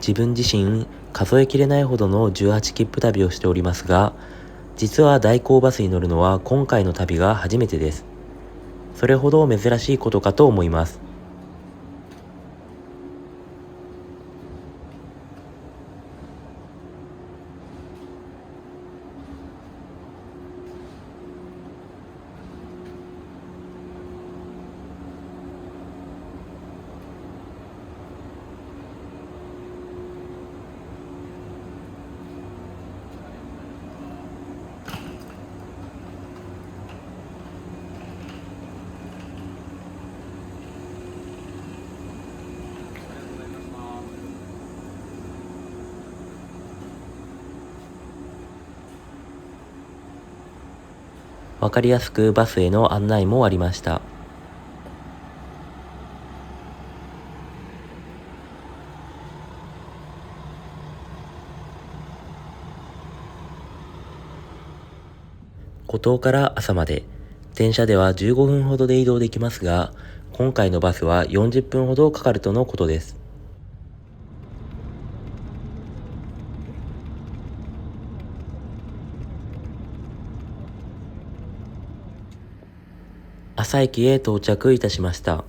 自分自身数えきれないほどの18切符旅をしておりますが、実は代行バスに乗るのは今回の旅が初めてです。それほど珍しいことかと思います。わかりやすくバスへの案内もありました。湖東から朝まで、電車では15分ほどで移動できますが、今回のバスは40分ほどかかるとのことです。朝駅へ到着いたしました。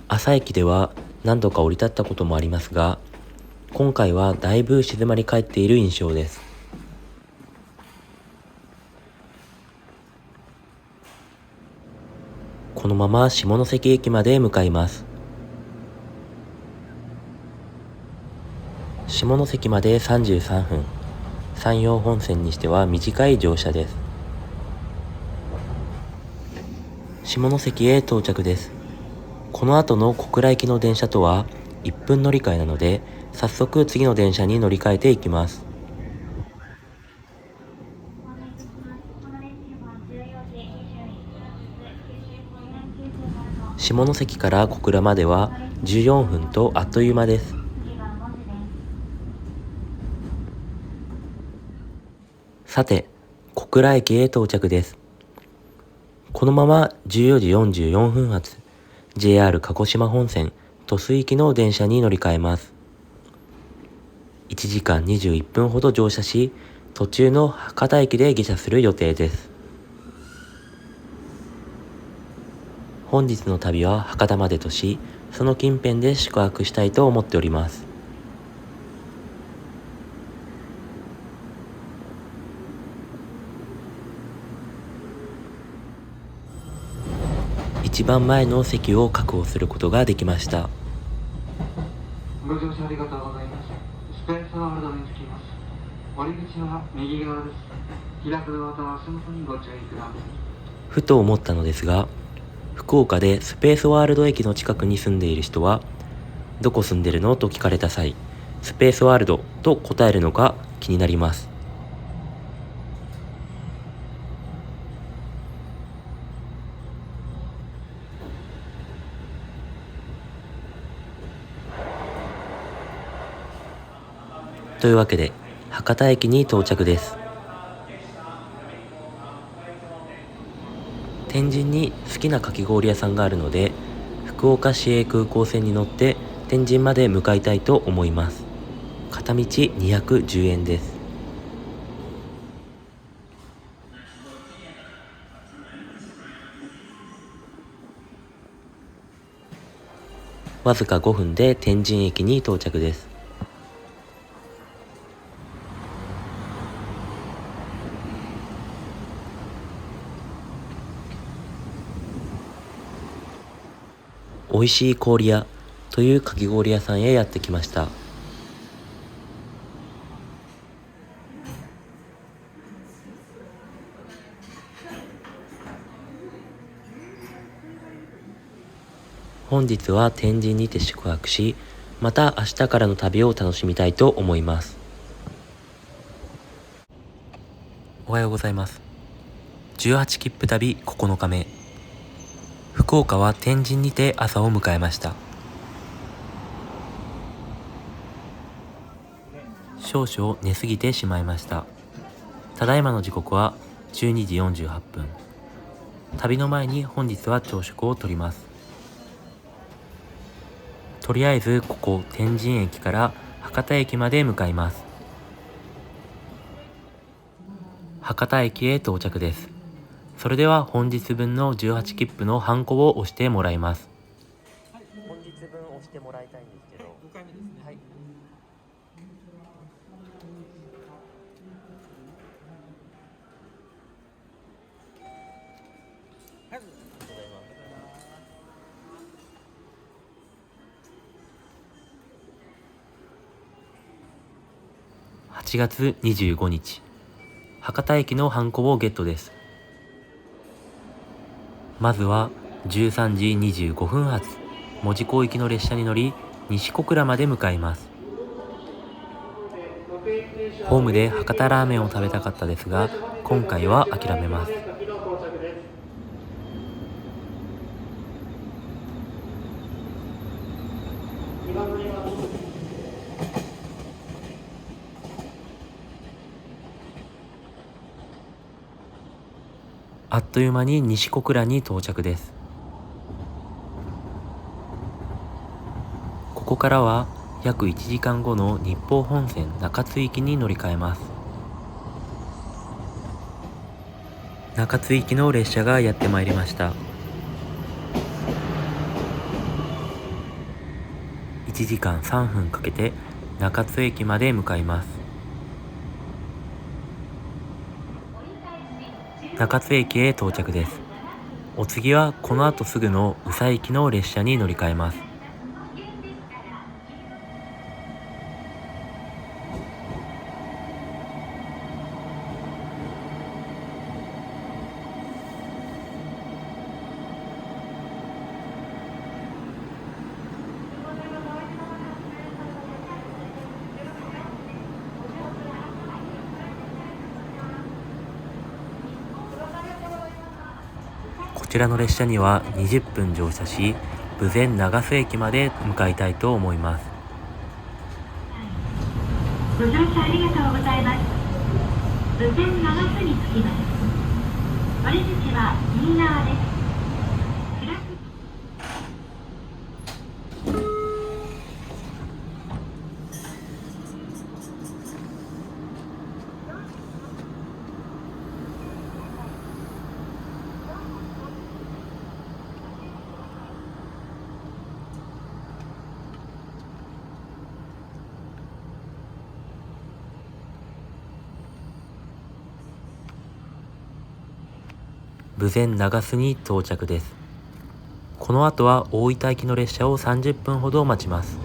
朝駅では何度か降り立ったこともありますが、今回はだいぶ静まり返っている印象です。このまま下関駅まで向かいます。下関まで33分。山陽本線にしては短い乗車です。下関へ到着です。この後の小倉行きの電車とは1分乗り換えなので、早速次の電車に乗り換えていきます。下関から小倉までは14分とあっという間です。さて、小倉駅へ到着です。このまま14時44分発、JR 鹿児島本線鳥栖行きの電車に乗り換えます。1時間21分ほど乗車し、途中の博多駅で下車する予定です。本日の旅は博多までとし、その近辺で宿泊したいと思っております。一番前の席を確保することができました。ご乗車ありがとうございます。スペースワールドに着きます。降り口は右側です。開くドアと足元にご注意ください。ふと思ったのですが、福岡でスペースワールド駅の近くに住んでいる人は、どこ住んでるのと聞かれた際、スペースワールドと答えるのか気になります。というわけで、博多駅に到着です。天神に好きなかき氷屋さんがあるので、福岡市営空港線に乗って天神まで向かいたいと思います。片道210円です。わずか5分で天神駅に到着です。美味しい氷屋というかき氷屋さんへやってきました。本日は天神にて宿泊し、また明日からの旅を楽しみたいと思います。おはようございます。18切符旅9日目。福岡は天神にて朝を迎えました。少々寝すぎてしまいました。ただいまの時刻は12時48分。旅の前に本日は朝食をとります。とりあえずここ天神駅から博多駅まで向かいます。博多駅へ到着です。それでは本日分の18切符のハンコを押してもらいます。本日分押してもらいたいんですけど。5回目ですね。はい。8月25日、博多駅のハンコをゲットです。まずは13時25分発、門司港行きの列車に乗り、西小倉まで向かいます。ホームで博多ラーメンを食べたかったですが、今回は諦めます。あっという間に西小倉に到着です。ここからは約1時間後の日豊本線中津行きに乗り換えます。中津行きの列車がやってまいりました。1時間3分かけて中津駅まで向かいます。中津駅へ到着です。お次はこの後すぐの宇佐行きの列車に乗り換えます。こちらの列車には20分乗車し、豊前長洲駅まで向かいたいと思います。ご乗車ありがとうございます。豊前長洲に着きます。乗り口は右側です。豊前長洲に到着です。この後は大分行きの列車を30分ほど待ちます。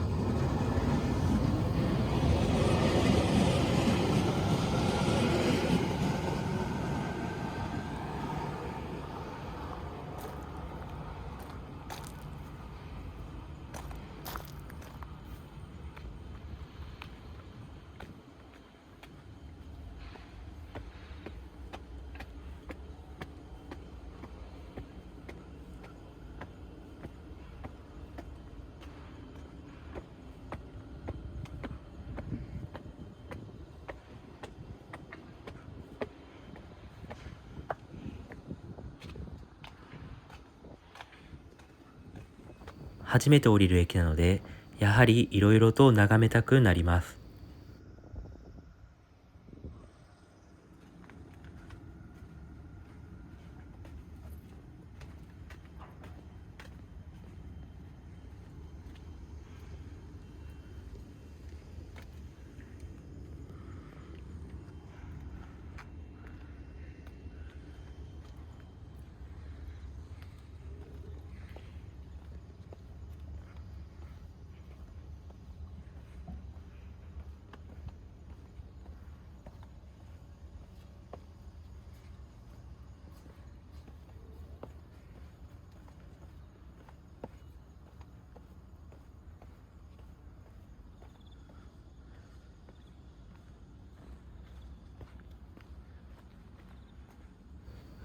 初めて降りる駅なので、やはりいろいろと眺めたくなります。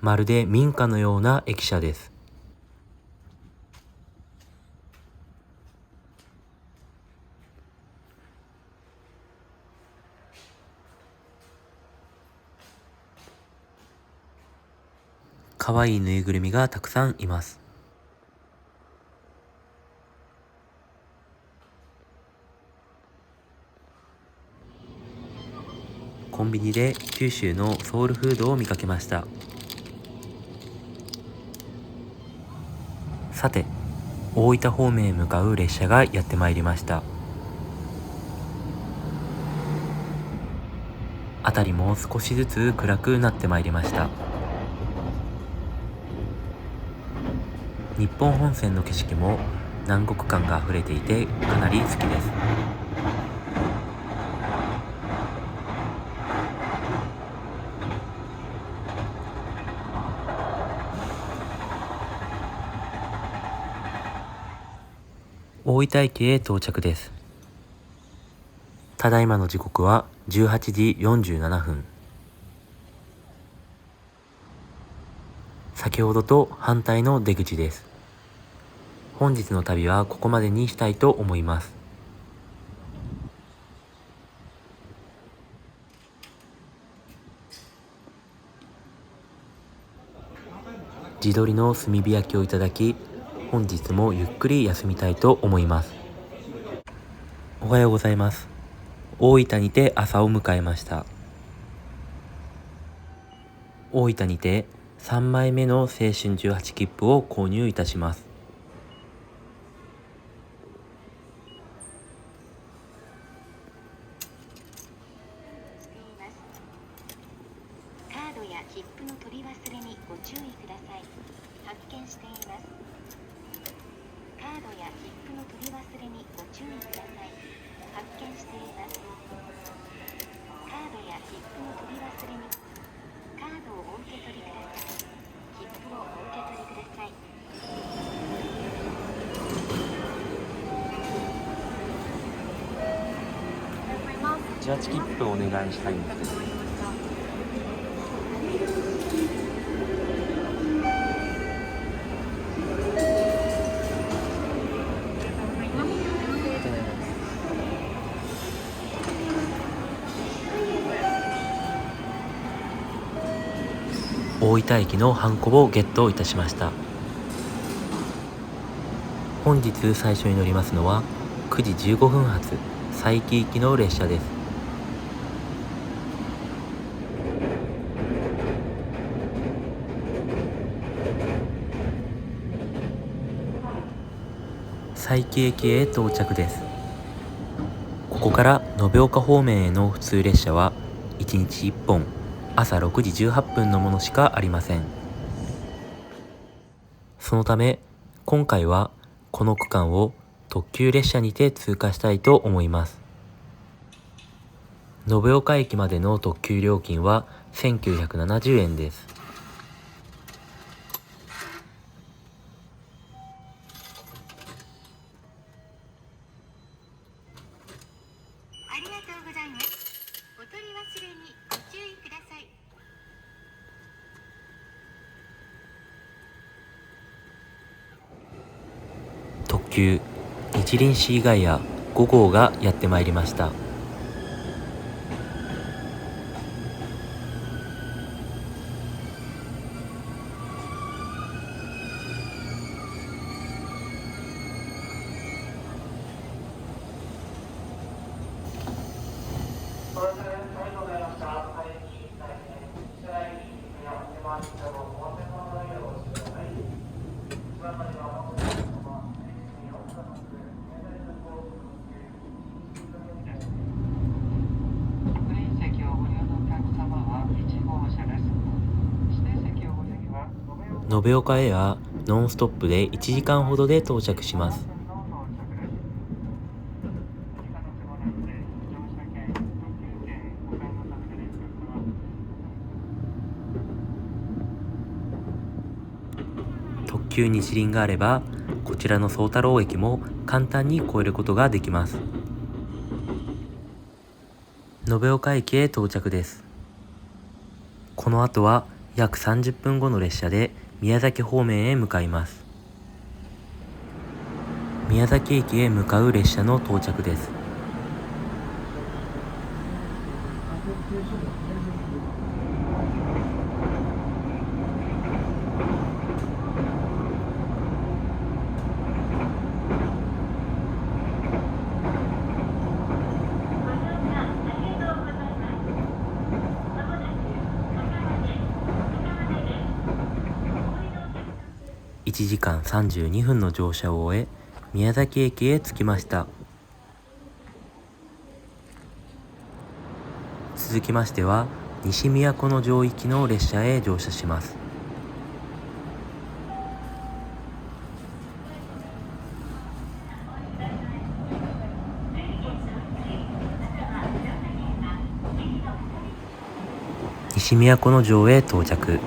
まるで民家のような駅舎です。かわいいぬいぐるみがたくさんいます。コンビニで九州のソウルフードを見かけました。さて、大分方面へ向かう列車がやってまいりました。辺りも少しずつ暗くなってまいりました。日本本線の景色も南国感があふれていてかなり好きです。大分駅へ到着です。ただいまの時刻は18時47分。先ほどと反対の出口です。本日の旅はここまでにしたいと思います。地鶏の炭火焼きをいただき、本日もゆっくり休みたいと思います。おはようございます。大分にて朝を迎えました。大分にて3枚目の青春18切符を購入いたします。カードや切符の取り忘れにご注意ください。発見しています。カードや切符の取り忘れにご注意ください。発見しています。カードや切符の取り忘れにカードをお受け取りください。切符をお受け取りください。18切符をお願いしたいんですけど。大分駅のハンコをゲットいたしました。本日最初に乗りますのは9時15分発佐伯行きの列車です。佐伯駅へ到着です。ここから延岡方面への普通列車は1日1本朝6時18分のものしかありません。そのため今回はこの区間を特急列車にて通過したいと思います。延岡駅までの特急料金は1970円です。ありがとうございます。お取り忘れにご注意ください。特急日輪シーガイア5号がやってまいりました。延岡へはノンストップで1時間ほどで到着します。特急日輪があればこちらの宗太郎駅も簡単に越えることができます。延岡駅へ到着です。この後は約30分後の列車で宮崎方面へ向かいます。宮崎駅へ向かう列車の到着です。1時間32分の乗車を終え宮崎駅へ着きました。続きましては西都城行きの列車へ乗車します。西都城へ到着。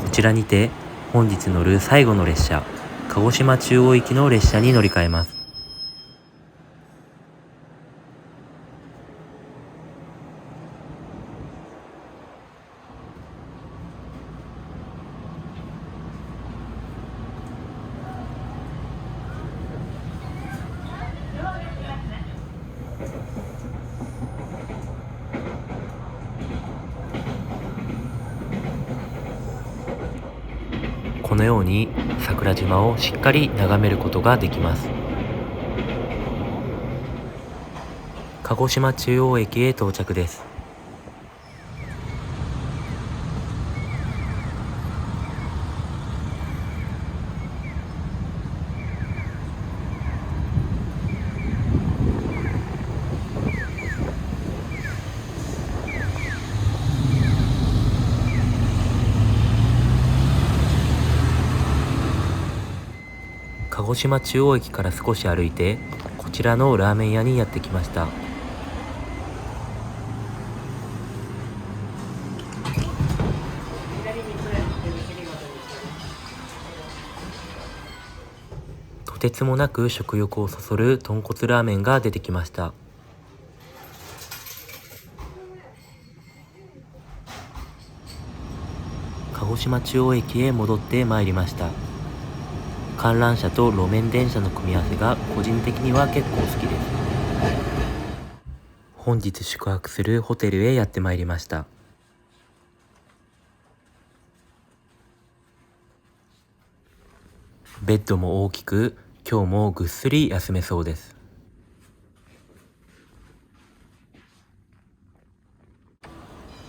こちらにて本日乗る最後の列車鹿児島中央行きの列車に乗り換えます。このように桜島をしっかり眺めることができます。鹿児島中央駅へ到着です。鹿児島中央駅から少し歩いてこちらのラーメン屋にやってきました。とてつもなく食欲をそそる豚骨ラーメンが出てきました。鹿児島中央駅へ戻ってまいりました。観覧車と路面電車の組み合わせが個人的には結構好きです。本日宿泊するホテルへやってまいりました。ベッドも大きく、今日もぐっすり休めそうです。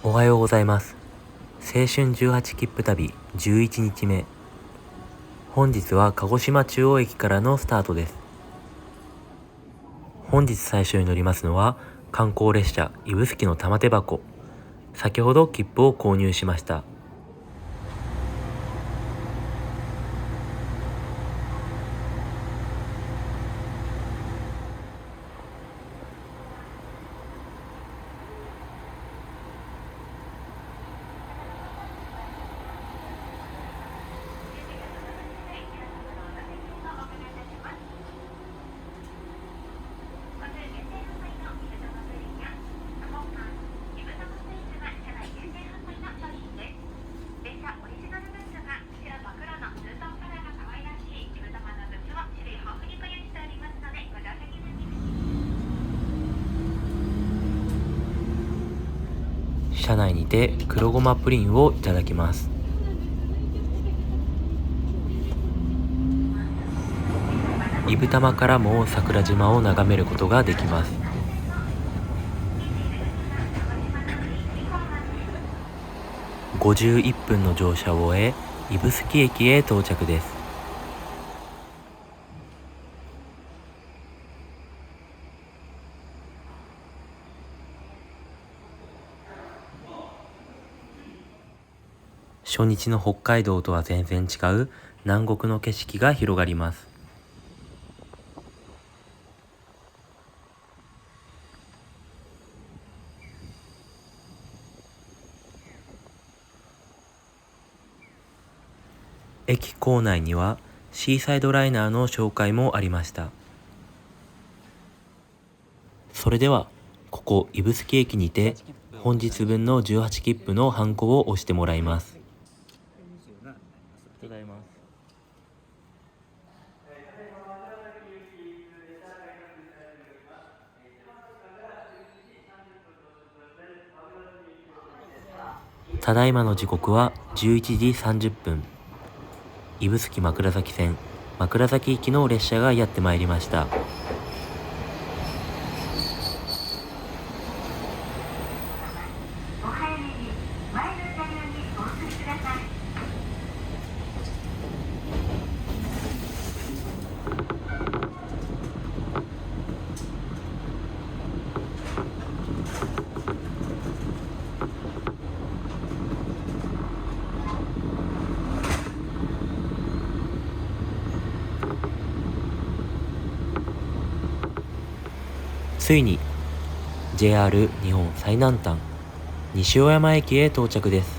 おはようございます。青春18切符旅11日目。本日は鹿児島中央駅からのスタートです。本日最初に乗りますのは観光列車指宿の玉手箱。先ほど切符を購入しました。車内にて黒ごまプリンをいただきます。伊布玉からも桜島を眺めることができます。51分の乗車を終え、指宿駅へ到着です。初日の北海道とは全然違う南国の景色が広がります。駅構内にはシーサイドライナーの紹介もありました。それではここ指宿駅にて本日分の18切符のハンコを押してもらいます。ございます。ただいまの時刻は11時30分。指宿枕崎線枕崎行きの列車がやってまいりました。お早めに前の車両にお移りください。ついに JR 日本最南端西尾山駅へ到着です。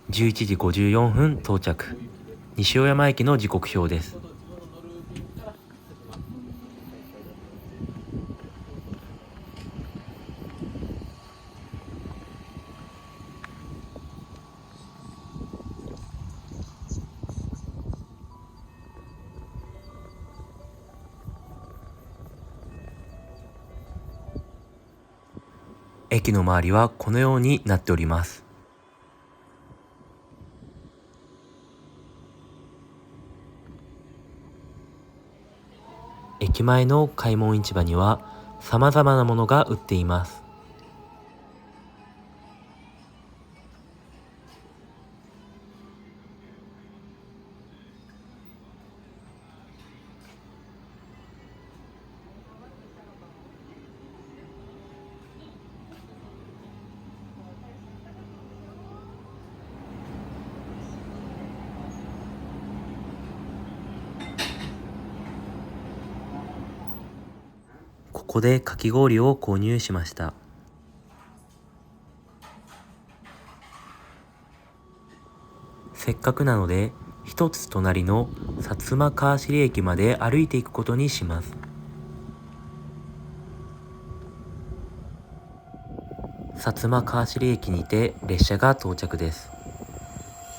11時54分到着。西尾山駅の時刻表です。駅の周りはこのようになっております。駅前の開門市場には様々なものが売っています。ここでかき氷を購入しました。せっかくなので一つ隣の薩摩川尻駅まで歩いていくことにします。薩摩川尻駅にて列車が到着です。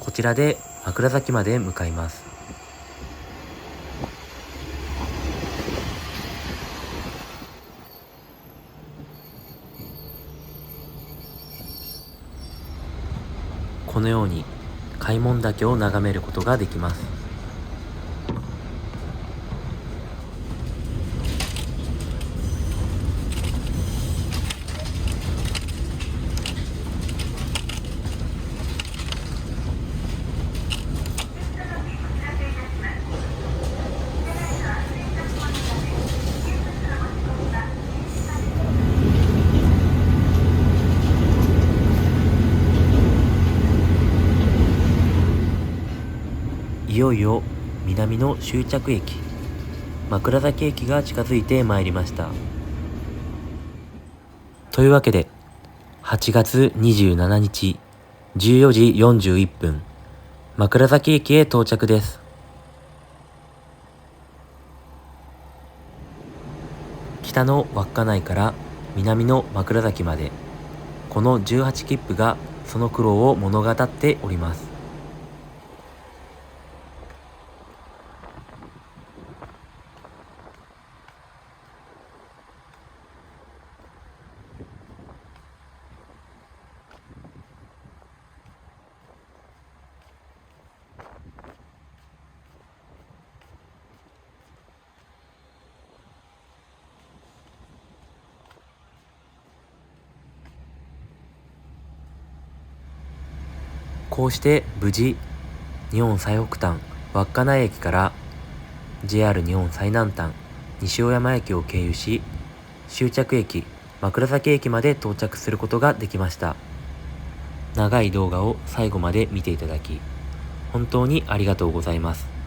こちらで枕崎まで向かいます。このように開門岳を眺めることができます。いよいよ南の終着駅枕崎駅が近づいてまいりました。というわけで8月27日14時41分枕崎駅へ到着です。北の稚内から南の枕崎までこの18切符がその苦労を物語っております。こうして無事日本最北端稚内駅から JR 日本最南端西尾山駅を経由し終着駅枕崎駅まで到着することができました。長い動画を最後まで見ていただき本当にありがとうございます。